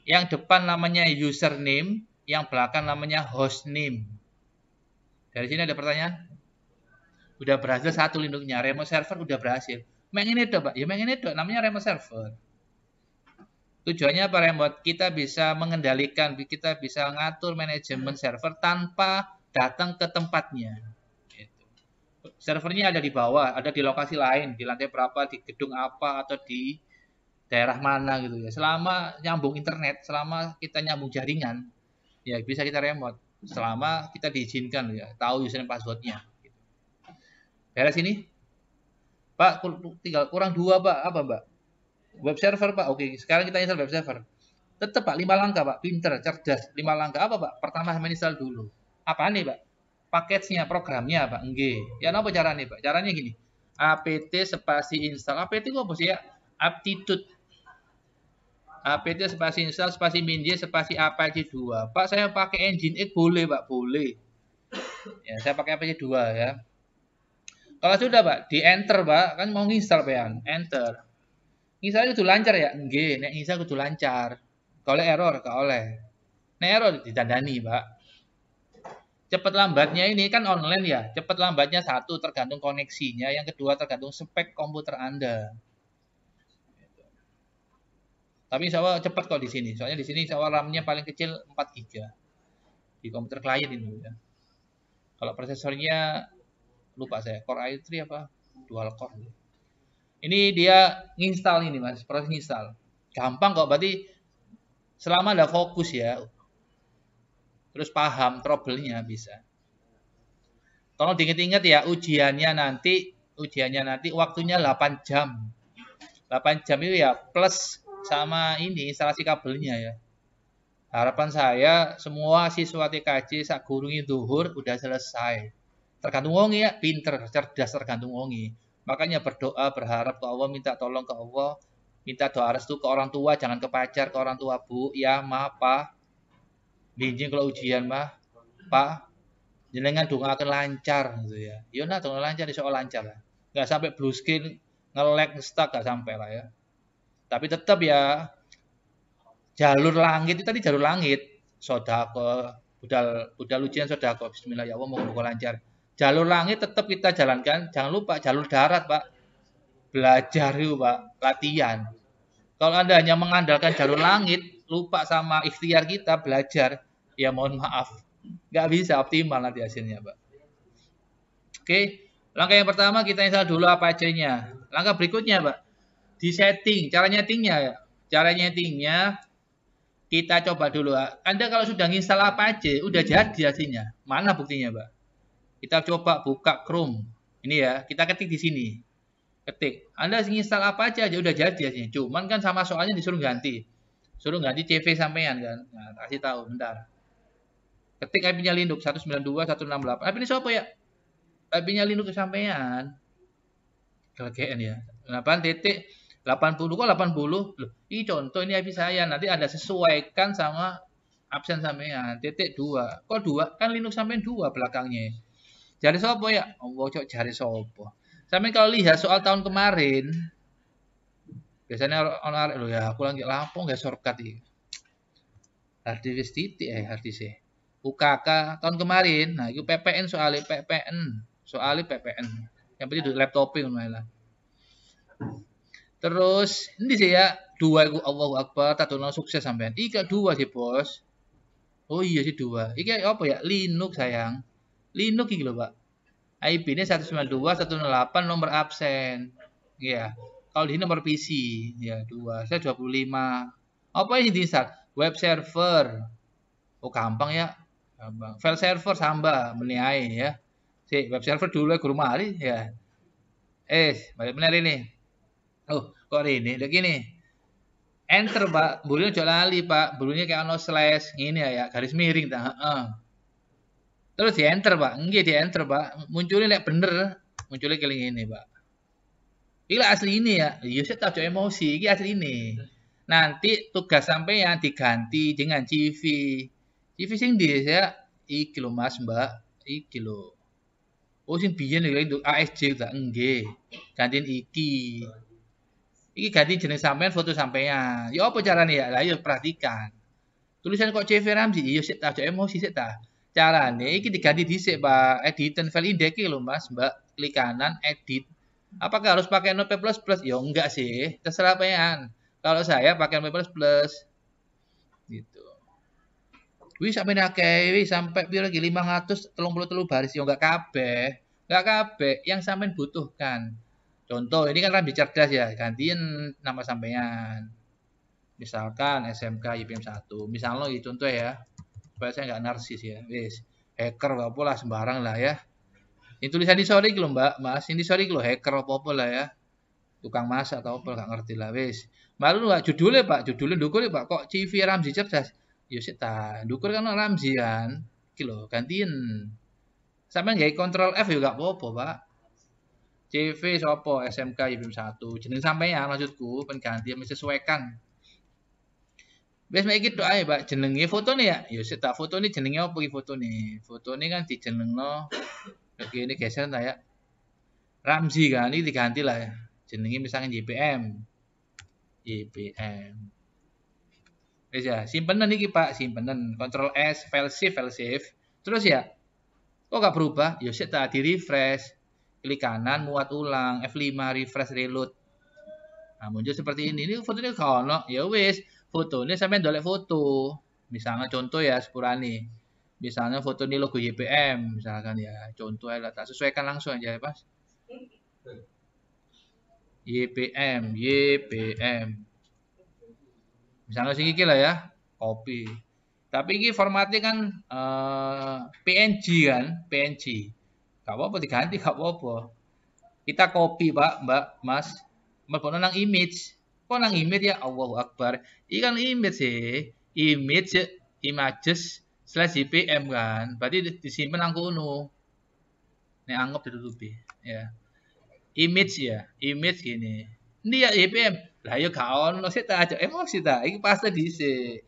Yang depan namanya username, yang belakang namanya hostname. Dari sini ada pertanyaan? Udah berhasil satu lindungnya, remote server udah berhasil. Main ini dong, Pak. Ya main ini dong, namanya remote server. Tujuannya apa remote? Kita bisa mengendalikan, kita bisa ngatur manajemen server tanpa datang ke tempatnya. Gitu. Servernya ada di bawah, ada di lokasi lain, di lantai berapa, di gedung apa, atau di daerah mana gitu ya. Selama nyambung internet, selama kita nyambung jaringan, ya bisa kita remote. Selama kita diizinkan ya, tahu username passwordnya. Gitu. Daerah sini, Pak, tinggal kurang 2, Pak. Apa, Mbak? Web server, Pak. Oke, sekarang kita install web server. Tetap, Pak, 5 langkah, Pak. Pinter, cerdas. 5 langkah apa, Pak? Pertama install dulu. Apa nih, Pak? Paketnya, programnya, Pak. Nggih. Ya, apa caranya, Pak? Caranya gini. apt spasi install. Apt itu apa sih ya? Aptitude. apt spasi install spasi minj spasi apache 2. Pak, saya pakai Nginx boleh, Pak? Boleh. Ya, saya pakai apache 2 ya. Kalau sudah, Pak, di enter, Pak. Kan mau install, Pak. Enter. Ngisal kudu lancar ya? Nggih, nek ngisal kudu lancar. Kalau error gak oleh. Nek error ditandani, Pak. Cepat lambatnya ini kan online ya. Cepat lambatnya satu tergantung koneksinya, yang kedua tergantung spek komputer Anda. Tapi insya Allah cepat kok di sini. Soalnya di sini insya Allah RAM-nya paling kecil 4 GB. Di komputer klien ini ya. Kalau prosesornya lupa saya, Core i3 apa? Dual core. Ini dia nginstal ini, Mas, proses nginstal. Gampang kok, berarti selama Anda fokus ya, terus paham trouble-nya bisa. Tolong diingat-ingat ya, ujiannya nanti waktunya 8 jam. 8 jam itu ya plus sama ini instalasi kabelnya ya. Harapan saya semua siswa TKJ sak gurungi zuhur udah selesai. Tergantung wongi ya, pinter, cerdas, tergantung wongi. Makanya berdoa, berharap ke Allah, minta tolong ke Allah, minta doa restu ke orang tua, jangan ke pacar, ke orang tua, Bu, ya, Ma, Pak. Binjing kalau ujian, mah, Pak, jenengan doakan lancar gitu ya. Yo nah, doa lancar, soal lancar lah. Nggak sampai blue screen, nge-lag, stuck, nggak sampai lah ya. Tapi tetap ya, jalur langit itu tadi jalur langit, sodako, budal ujian sodako, Bismillah ya Allah, moga-moga lancar. Jalur langit tetap kita jalankan, jangan lupa jalur darat, Pak. Belajar yuk, Pak, latihan. Kalau Anda hanya mengandalkan jalur langit, lupa sama ikhtiar kita belajar, ya mohon maaf. Nggak bisa optimal nanti hasilnya, Pak. Oke, langkah yang pertama kita install dulu Apache-nya. Langkah berikutnya, Pak, di setting, cara nyetingnya ya. Cara nyetingnya kita coba dulu. Anda kalau sudah install Apache, udah jadi hasilnya. Mana buktinya, Pak? Kita coba buka Chrome. Ini ya, kita ketik di sini. Ketik. Anda install apa aja udah jadi hasilnya. Cuman kan sama soalnya disuruh ganti. Suruh ganti CV sampean kan. Nah, kasih tahu bentar. Ketik IP-nya Linux 192.168. IP ini siapa ya? tapi nyalinu ke sampean. Kelegean ya. Kenapa titik 80 kok 80? Loh, ini contoh ini IP saya. Nanti Anda sesuaikan sama absen sampean. Titik 2. Kok 2? Kan Linux sampean 2 belakangnya. Jari sopo ya? Allah cok jari sopo. Sampean kalau lihat soal tahun kemarin, biasanya orang lo ya aku lagi lampung gak shortcut iki. Harddisk titik harddisk. UKK tahun kemarin. Nah, itu PPN soalnya PPN. Soalnya PPN. Yang penting di laptopin lah. Terus ini sih ya 2 iku Allahu Akbar tatono sukses sampean. Iki 2 sih, Bos. Oh iya sih 2. Iki apa ya? Linux sayang. Linux iki lho, Pak. IP-nya 192.168 nomor absen. Iya. Kalau di nomor PC ya 2. Saya 25. Apa yang diinstal? Web server. Oh gampang ya. Gampang. File server samba meniai ya. Si web server dulu ke rumah hari ya. Balik benar ini. Oh, kok ini? Udah gini. Enter, Pak. Bulunya ojo lali, Pak. Bulunya kayak ono slash ngene ya, garis miring ta, heeh. Terus di enter, Pak. Nggih di enter, Pak. Munculnya lek bener, munculnya kayak ngene, Pak. Iki asli ini ya. Ya saya tak emosi, iki asli ini. Nanti tugas sampean diganti dengan CV. CV sing ndi ya? Iki lho Mas, Mbak. Iki lho. Oh sing biyen lho itu ASJ ta? Nggih. Gantiin iki. Iki ganti jeneng sampean, foto sampean. Ya apa carane ya? Lah ya perhatikan. Tulisan kok CV Ramzi, iya sik ta, aja emosi sik ta. Carane iki diganti dhisik, Pak. Editan file index iki lho, Mas, Mbak. Klik kanan, edit. Apakah harus pakai Notepad++? Ya enggak sih, terserah sampean. Kalau saya pakai Notepad++. Gitu. Wih sampai akeh, wih sampai piro iki 533 baris ya enggak kabeh. Enggak kabeh yang sampean butuhkan. Contoh, ini kan Ramzi cerdas ya, gantiin nama sampean. Misalkan SMK IPM 1. Misalnya gitu contoh ya. Supaya saya nggak narsis ya. Wis, hacker apa lah sembarang lah ya. Ini tulisan di sorry lho Mbak, Mas. Ini sorry lho hacker apa lah ya. Tukang masak atau apa nggak ngerti lah wis. Malu Pak judulnya Pak, judulnya ndukur Pak kok CV Ramzi cerdas. Ya sik ta, ndukur kan Ramzi kan. Iki lho, gantiin. Sampeyan gawe kontrol F juga apa-apa, Pak. CV sopo SMK IPM 1 jeneng sampeyan maksudku pen ganti menyesuaikan. Wis mek iki tok ae, Pak. Jenenge fotone ya. Ya sik tak fotone jenenge opo iki fotone? Fotone kan dijenengno ini geser ta ya. Ramzi kan ini diganti lah ya. Jenenge misalnya YPM. YPM. Wis ya, simpenan iki Pak, simpenan. Ctrl S, file save. Terus ya. Kok gak berubah? Ya sik tak di-refresh. Klik kanan, muat ulang, F5, refresh, reload. Nah, muncul seperti ini. Ini fotonya kalau ya wis, fotonya sampai dolek foto. Misalnya contoh ya, sepurane. Misalnya foto ini logo YPM, misalkan ya. Contoh ya, tak sesuaikan langsung aja ya, Pas. YPM. Misalnya sini lah ya, copy. Tapi ini formatnya kan PNG kan, PNG. Gak apa-apa diganti, gak apa-apa. Kita copy, Pak, Mbak, Mas. Mbak nang image. Kok nang image ya? Allahu Akbar. Ini kan image sih. Images / JPM kan. Berarti disimpan nang kono. Nek anggap ditutupi. Ya. Image ya. Image gini. Ini ya JPM. Lah ya gak ono sih tak aja emosi ta. Iki pasti dhisik.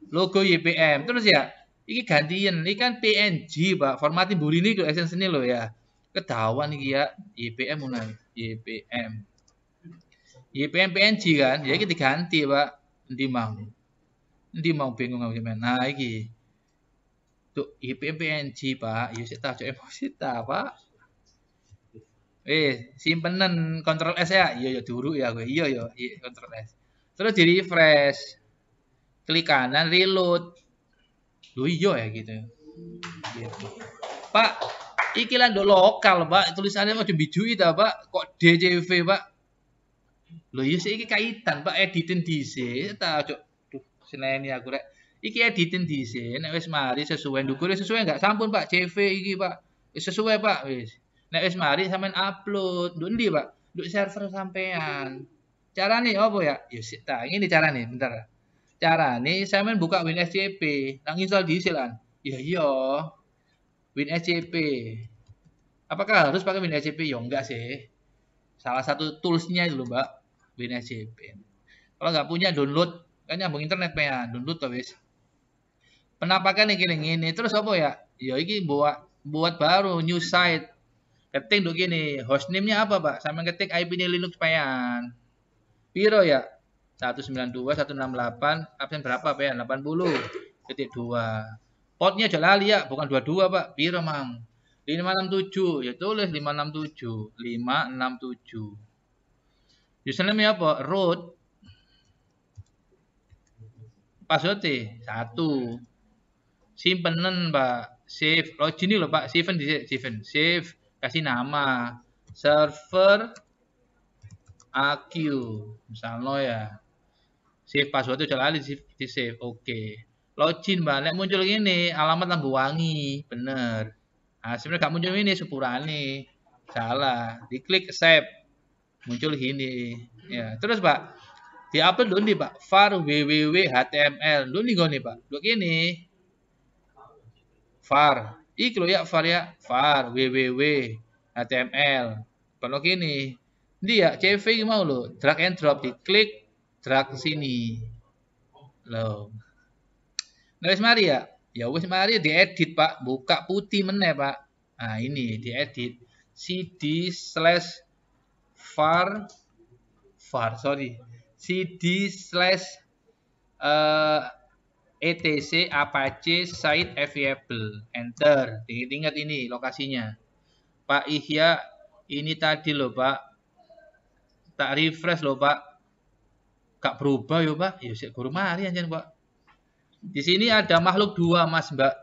Logo YPM. Terus ya, iki gantian, ini kan PNG, Pak. Formatin burini ke essence ini loh ya. Ketahuan iki ya, YPM mulai. YPM PNG kan, ya iki diganti, Pak. Endi mau bingung aku men. Nah, iki. Tuh, YPM PNG, Pak. Ya sik tak emosi ta, Pak. Simpenan Ctrl S ya. Iya ya dulu ya gue. Iya ya, Ctrl S. Terus di refresh. Klik kanan reload. Loh iya ya gitu. Gitu. Pak, iki lah lokal, Pak. Tulisannya mau dibijui ta, Pak? Kok DCV, Pak? Loh iya sih iki kaitan, Pak. Editin dhisik ta, Cuk. Duh, seneni aku rek. Iki editin dhisik, nek wis mari sesuai ndukure sesuai enggak? Sampun, Pak. CV iki, Pak. Wis sesuai, Pak. Wis. Nek wis mari sampean upload. Nduk ndi, Pak? Nduk server sampean. Carane opo ya? Ya sik ta, ngene carane, bentar. Carane sampean buka WinSCP, nang install dhisik lan. Ya iya. WinSCP. Apakah harus pakai WinSCP? Ya enggak sih. Salah satu toolsnya itu loh, Mbak. WinSCP. Kalau nggak punya download, kan nyambung internet ya, download tuh wis. Penampakan ini. Terus apa ya? Ya ini buat baru new site. Ketik dulu gini, hostname-nya apa, Pak? Sama ketik IP-nya Linux payan. Piro ya? 192.168, absen berapa payan? 80.2. Portnya aja lali ya, bukan 22, Pak. Piro, Mang? 567. Ya tulis 567. 567. Username apa? Root. Password 1. Simpenan, Pak. Save. Login nih loh, Pak. Steven. Save. Kasih nama. Server AQ. Misalnya ya. Save password itu lali di save. Oke. Login, Mbak. Nek muncul gini, alamat Lambuwangi. Bener. Nah, sebenarnya gak muncul ini sepurane. Salah. Diklik save. Muncul gini. Ya, terus, Pak. Di-upload dulu nih, Pak. var www.html. Dulu nih, Pak. Dulu gini. var. Iki lo ya, var ya. var www.html. Kalau gini. Dia CV mau lo. Drag and drop. Diklik. Drag ke sini. Loh. Nah, wis mari ya. Ya wis mari diedit, Pak. Buka putih meneh, Pak. Nah, ini diedit. cd/var cd/etc apache site available. Enter. Ingat ini lokasinya. Pak Ihya, ini tadi loh, Pak. Tak refresh loh, Pak. Gak berubah yo, Pak. Ya sik guru mari anjen, Pak. Di sini ada makhluk 2, Mas, Mbak.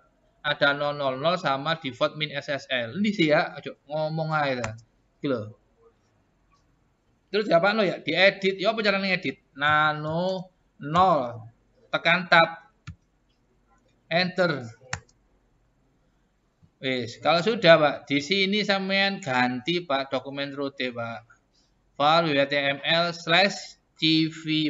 Ada 000 sama default min SSL. Ini sih ya, aja ngomong aja. Gitu. Terus apa lo ya? Diedit. Ya apa caranya ngedit? Nano 0. Tekan tab. Enter. Wis, kalau sudah, Pak, di sini sampean ganti, Pak, dokumen root, Pak. var html/cv,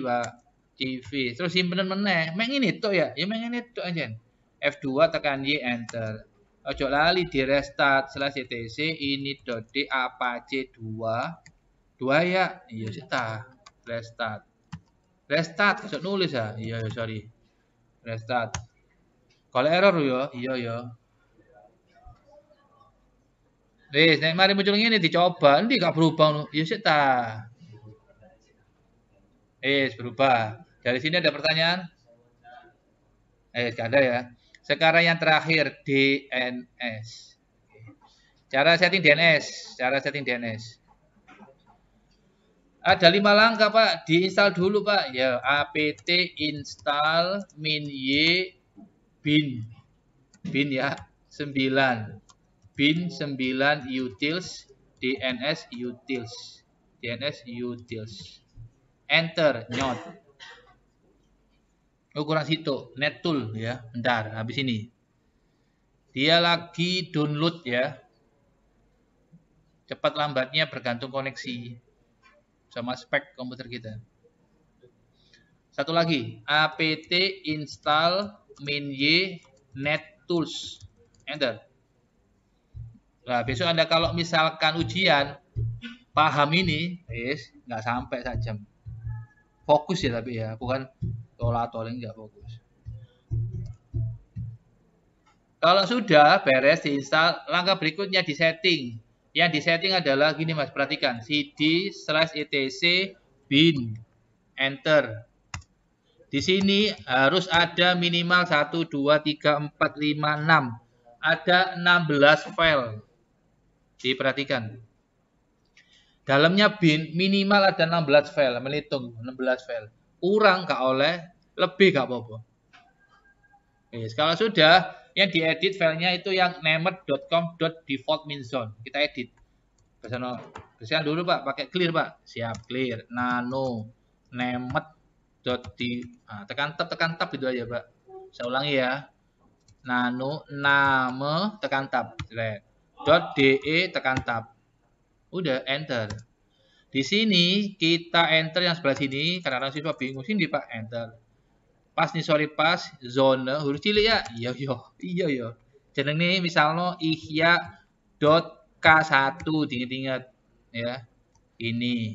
Pak. CV. Terus simpenan meneh. Meng ini tok ya. Ya meng ini tok aja. F2 tekan Y enter. Ojo lali di restart /etc ini.d apache 2 ya. Iya sih ta. Restart kesuk nulis ya. Iya sorry. Restart. Kalau error ya. Iya ya. Wis, nek mari muncul ngene dicoba, endi gak berubah. Iya sih ta. Berubah. Dari sini ada pertanyaan? Gak ada ya. Sekarang yang terakhir DNS. Cara setting DNS. Ada 5 langkah, Pak. Diinstal dulu, Pak. Ya, apt install min-y bin. Bin ya, 9. Bin 9 utils DNS utils. Enter, nyot. Ukuran situ, nettool ya. Bentar, habis ini. Dia lagi download ya. Cepat lambatnya bergantung koneksi sama spek komputer kita. Satu lagi, apt install min-y nettools. Enter. Nah, besok Anda kalau misalkan ujian paham ini, nggak sampai 1 jam. Fokus ya tapi ya, bukan tola-toling nggak fokus. Kalau sudah beres diinstal, langkah berikutnya di setting. Yang di setting adalah gini, Mas, perhatikan. cd/etc bin. Enter. Di sini harus ada minimal 1, 2, 3, 4, 5, 6. Ada 16 file. Diperhatikan. Dalamnya bin minimal ada 16 file, menghitung 16 file. Kurang gak oleh, lebih gak apa-apa. Kalau sudah, yang diedit filenya itu yang named.com.defaultminzone. Kita edit. Bersihkan dulu, Pak, pakai clear, Pak. Siap, clear. Nano named. Tekan tab itu aja, Pak. Saya ulangi ya. Nano name tekan tab. .de tekan tab. Udah enter. Di sini kita enter yang sebelah sini karena orang siswa bingung sini, Pak, enter. Pas nih, sorry, pas zona huruf cilik ya. Iya. jenenge misalnya ihya.k1 diinget-inget ya. Ini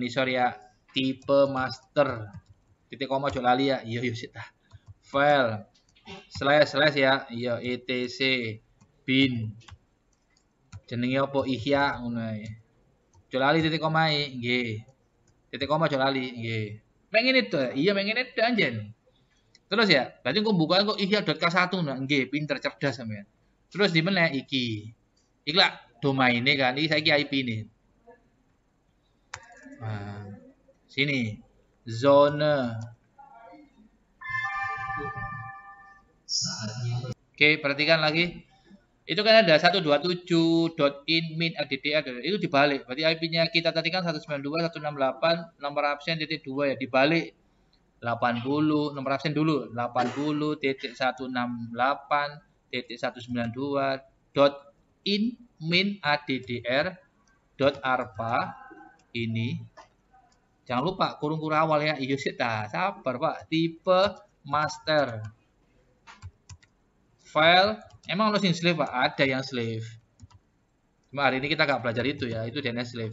sorry ya, tipe master. Titik koma aja lali ya. Iya sih tah. File slash ya, iya etc bin. Jenenge apa ihya ngono ae. Aja lali titik koma nggih. Titik koma aja lali nggih. Pengen itu, iya pengen itu anjen. Terus ya, berarti kok buka kok ihya.k1 nah, nggih, pinter cerdas sampean. Terus di mana iki? Iki lah domainnya kan, ini saiki IP ini. Nah, sini zone. Saatnya Oke, perhatikan lagi. Itu kan ada 127.in.min.addr itu dibalik. Berarti IP-nya kita tadi kan 192.168 nomor absen titik 2 ya, dibalik. 80 nomor absen dulu 80.168.192.in min addr .arpa ini jangan lupa kurung awal ya. Iya sih sabar Pak. Tipe master file emang harus yang slave Pak, ada yang slave. Cuma hari ini kita nggak belajar itu ya, itu DNS slave.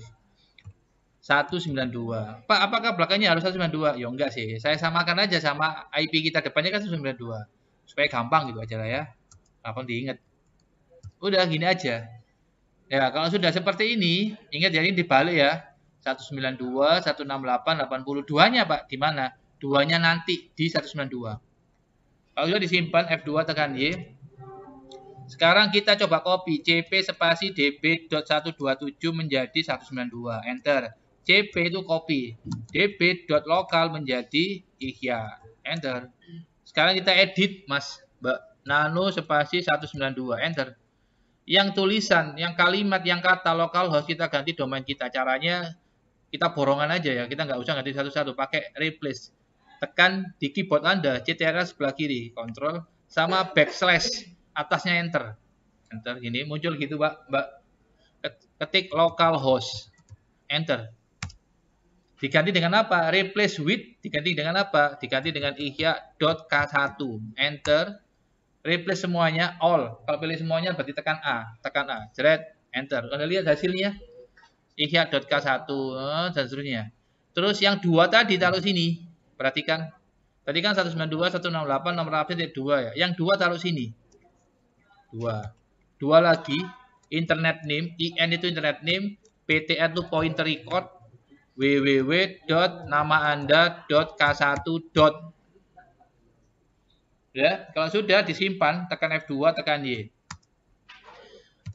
192. Pak, apakah belakangnya harus 192? Ya enggak sih. Saya samakan aja sama IP kita depannya kan 192. Supaya gampang gitu aja lah ya. Gampang diingat. Udah gini aja. Ya, kalau sudah seperti ini, ingat ya ini dibalik ya. 192, 168, 80. Duanya Pak, di mana? Duanya nanti di 192. Kalau sudah disimpan F2 tekan Y. Sekarang kita coba copy cp spasi db.127 menjadi 192. Enter. CP itu copy. db.lokal menjadi ihya. Enter. Sekarang kita edit Mas Mbak. Nano spasi 192. Enter. Yang tulisan, yang kalimat, yang kata localhost kita ganti domain kita. Caranya kita borongan aja ya. Kita nggak usah ganti satu-satu. Pakai replace. Tekan di keyboard Anda. CTRL sebelah kiri. Control. Sama backslash. Atasnya enter. Enter gini. Muncul gitu Mbak. Ketik localhost. Enter. Diganti dengan apa? Replace with diganti dengan apa? Diganti dengan ihya.k1. Enter. Replace semuanya all. Kalau pilih semuanya berarti tekan A. Tekan A. Jeret. Enter. Anda lihat hasilnya. ihya.k1 dan seterusnya. Terus yang dua tadi taruh sini. Perhatikan. Tadi kan 192, 168 nomor absen 2 ya. Yang dua taruh sini. Dua lagi. Internet name. IN itu internet name. PTR itu pointer record. www.namaanda.k1. Ya, kalau sudah disimpan, tekan F2, tekan Y.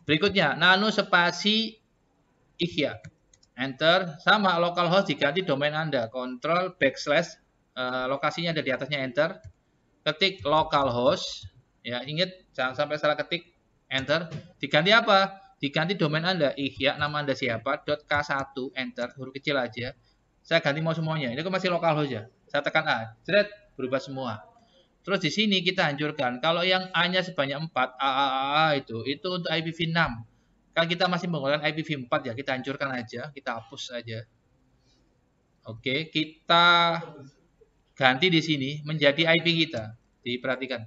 Berikutnya, nano spasi ihya. Enter, sama localhost diganti domain Anda. Control backslash, lokasinya ada di atasnya enter. Ketik localhost, ya ingat jangan sampai salah ketik. Enter, diganti apa? Diganti domain Anda, ihya, nama Anda siapa, .k1, enter, huruf kecil aja. Saya ganti mau semuanya. Ini kan masih localhost ya. Saya tekan A, jeret, berubah semua. Terus di sini kita hancurkan. Kalau yang A-nya sebanyak 4, itu untuk IPv6. Kan kita masih menggunakan IPv4 ya, kita hancurkan aja, kita hapus aja. Oke, kita ganti di sini menjadi IP kita. Diperhatikan.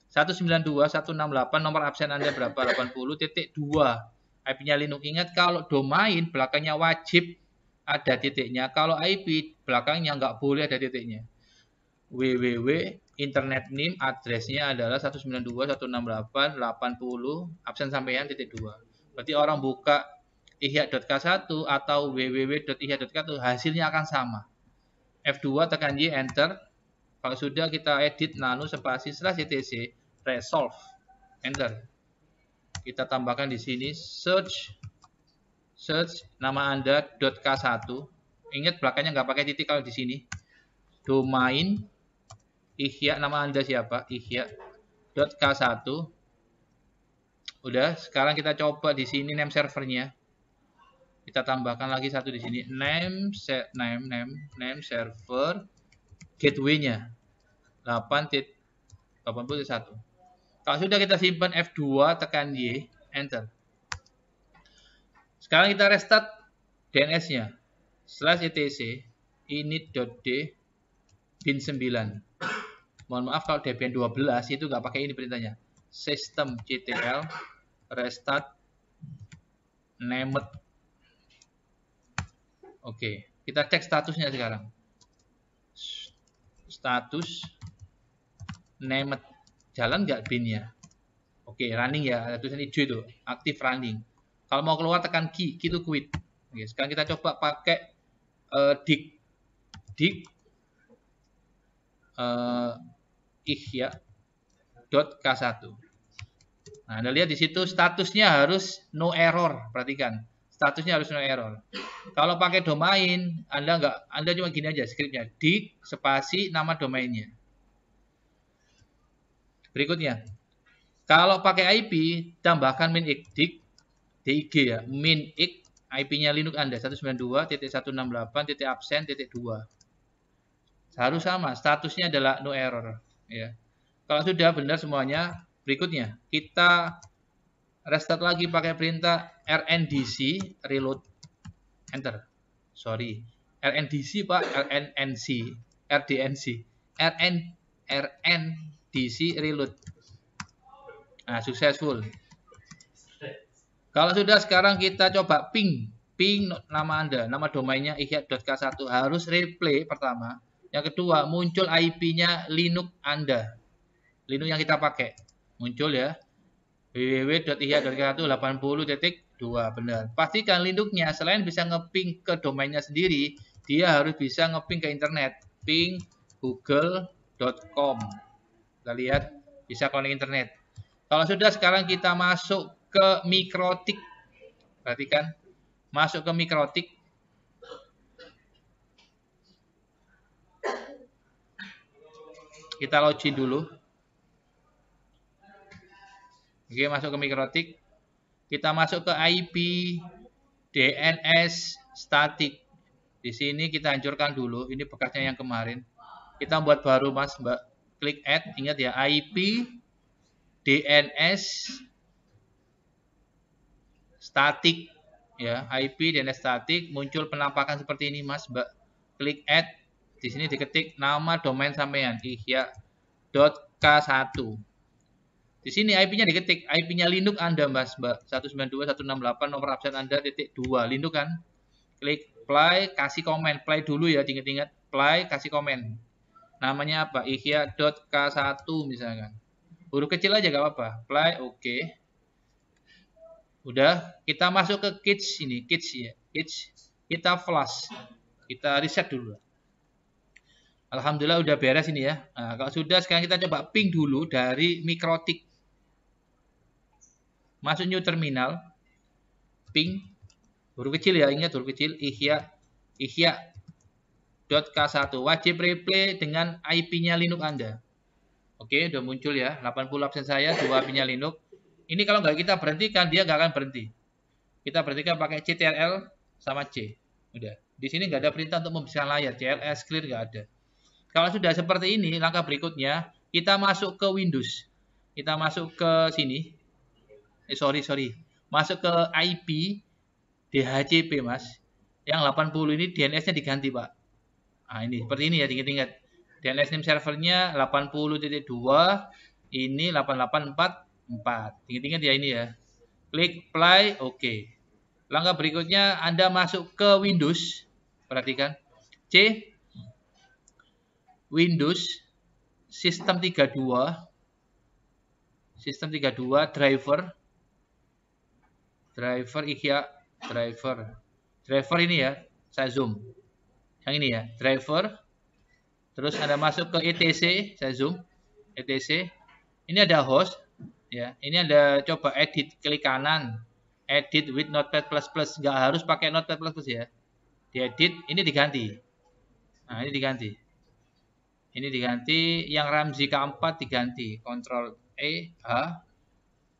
192.168 nomor absen Anda berapa? 80.2. IP-nya Linux. Ingat kalau domain belakangnya wajib ada titiknya. Kalau IP belakangnya nggak boleh ada titiknya. www internet name addressnya adalah 192.168.80 absen sampean titik 2. Berarti orang buka ihya.k1 atau www.ihya.k1 hasilnya akan sama. F2 tekan Y enter. Kalau sudah kita edit nano spasi slash etc resolve enter. Kita tambahkan di sini search nama Anda .k1. Ingat belakangnya nggak pakai titik kalau di sini. Domain ihya, nama Anda siapa? ihya.k1. Udah, sekarang kita coba di sini name servernya. Kita tambahkan lagi satu di sini. Name server gateway-nya 8.81. Kalau sudah kita simpan F2 tekan Y, enter. Sekarang kita restart DNS-nya. /etc init.d bin 9. Mohon maaf kalau Debian 12 itu nggak pakai ini perintahnya. Systemctl restart named. Oke, kita cek statusnya sekarang. Status named, jalan nggak binnya? Oke, running ya, ada tulisan hijau itu, aktif running. Kalau mau keluar tekan key itu quit. Oke, sekarang kita coba pakai dig ihya.k1. Nah, Anda lihat di situ statusnya harus no error, perhatikan. Statusnya harus no error. Kalau pakai domain, Anda cuma gini aja skripnya, dig spasi nama domainnya. Berikutnya, kalau pakai IP, tambahkan minx dig ya, minx IP-nya Linux Anda 192.168.absen.2. Harus sama, statusnya adalah no error ya. Kalau sudah benar semuanya, berikutnya kita restart lagi pakai perintah rndc reload enter. Sorry, rndc Pak, rdnc reload. Nah, successful. Kalau sudah, sekarang kita coba ping nama Anda, nama domainnya ihya.k1, harus replay pertama. Yang kedua, muncul IP-nya Linux Anda. Linux yang kita pakai. Muncul ya. www.ihya.k1 80.2, benar. Pastikan Linux-nya selain bisa ngeping ke domainnya sendiri, dia harus bisa ngeping ke internet. Ping google.com. Kita lihat bisa connect internet. Kalau sudah, sekarang kita masuk ke Mikrotik. Perhatikan, masuk ke Mikrotik. Kita login dulu. Oke, masuk ke Mikrotik. Kita masuk ke IP DNS static. Di sini kita hancurkan dulu. Ini bekasnya yang kemarin. Kita buat baru, Mas, Mbak. Klik add. Ingat ya, IP DNS static ya, IP DNS static, muncul penampakan seperti ini, Mas, Mbak. Klik add. Di sini diketik nama domain sampean ihya.k1. Di sini IP-nya diketik, IP-nya Linux Anda, Mas, Mbak. 192.168, nomor absen Anda .2, Linux kan? Klik play, kasih komen, play dulu ya, ingat-ingat, play, kasih komen. Namanya apa? ihya.k1 misalkan. Huruf kecil aja gak apa-apa. Play, oke. Udah, kita masuk ke Kids ini, Kids ya. Kids, kita flash. Kita reset dulu. Alhamdulillah udah beres ini ya. Nah, kalau sudah, sekarang kita coba ping dulu dari Mikrotik. Masuk new terminal. Ping. Huruf kecil ya, ingat huruf kecil. ihya.k1. Wajib replay dengan IP-nya Linux Anda. Oke, udah muncul ya. 80 absen saya, 2 IP-nya Linux. Ini kalau nggak kita berhentikan, dia nggak akan berhenti. Kita berhentikan pakai ctrl sama C. Udah. Di sini nggak ada perintah untuk membersihkan layar. CLS clear nggak ada. Kalau sudah seperti ini, langkah berikutnya kita masuk ke Windows. Kita masuk ke sini. Sorry. Masuk ke IP DHCP, Mas. Yang 80 ini DNS-nya diganti, Pak. Nah, ini seperti ini ya, ingat-ingat. DNS name servernya 80.2, ini 8844. Ingat-ingat ya ini ya. Klik play, oke. Langkah berikutnya Anda masuk ke Windows. Perhatikan. C Windows System 32 driver ihya driver ini ya, saya zoom yang ini ya, driver. Terus Anda masuk ke etc, saya zoom etc. Ini ada host ya, ini ada coba edit, klik kanan edit with notepad++, nggak harus pakai notepad++ ya, diedit, ini diganti. Nah, ini diganti, yang Ramzi K4 diganti, Ctrl E H,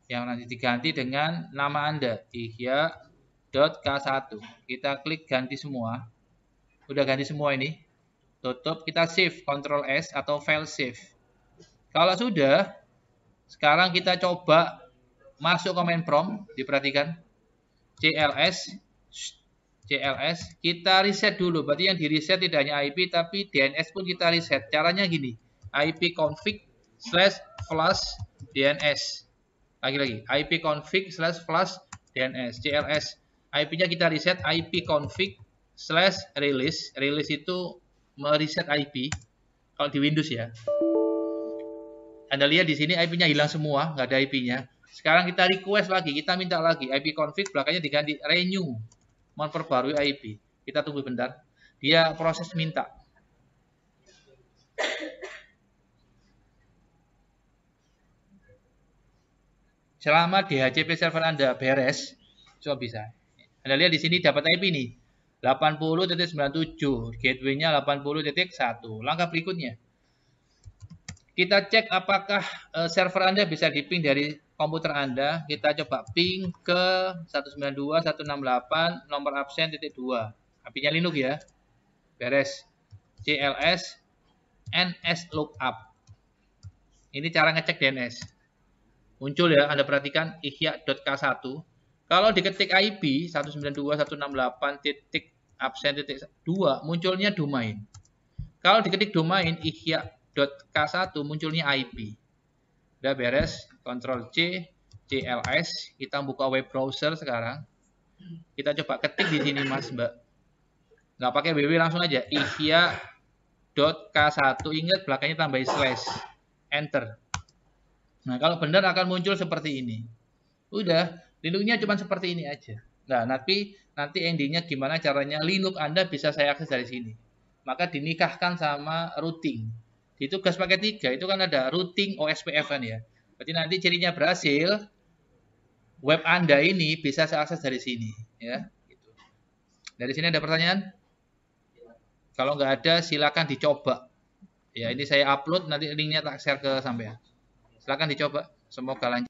yang nanti diganti dengan nama Anda, ihya.k1. Kita klik ganti semua. Udah ganti semua ini. Tutup, kita save, Ctrl S atau file save. Kalau sudah, sekarang kita coba masuk command prompt, diperhatikan. CLS, kita reset dulu. Berarti yang di reset tidak hanya IP, tapi DNS pun kita reset. Caranya gini, ipconfig/flush/dns. Lagi-lagi ipconfig/flush/dns CLS. IP-nya kita reset ipconfig/release. Release itu mereset IP kalau di Windows ya. Anda lihat di sini IP-nya hilang semua, nggak ada IP-nya. Sekarang kita request lagi, kita minta lagi ipconfig belakangnya diganti renew, memperbarui IP. Kita tunggu bentar. Dia proses minta. Selama DHCP server Anda beres, coba bisa. Anda lihat di sini dapat IP nih. 80.97, gateway-nya 80.1. Langkah berikutnya, kita cek apakah server Anda bisa diping dari komputer Anda. Kita coba ping ke 192.168 nomor absen .2. IP-nya Linux ya. Beres. CLS NS lookup. Ini cara ngecek DNS. Muncul ya, Anda perhatikan ihya.k1. Kalau diketik IP 192.168.absen.2 munculnya domain. Kalau diketik domain ihya.k1 munculnya IP. Udah beres, Ctrl C, CLS, kita buka web browser sekarang. Kita coba ketik di sini Mas Mbak. Nggak pakai www, langsung aja ihya.k1, ingat belakangnya tambahin slash, enter. Nah, kalau benar akan muncul seperti ini. Udah, Linux-nya cuma seperti ini aja. Nah, nanti endingnya gimana caranya Linux Anda bisa saya akses dari sini. Maka dinikahkan sama routing. Di tugas paket 3 itu kan ada routing OSPF kan ya. Berarti nanti cirinya berhasil, web Anda ini bisa saya akses dari sini. Ya. Dari sini ada pertanyaan? Kalau nggak ada, silakan dicoba. Ya, ini saya upload, nanti linknya tak share ke sampean. Silakan dicoba. Semoga lancar.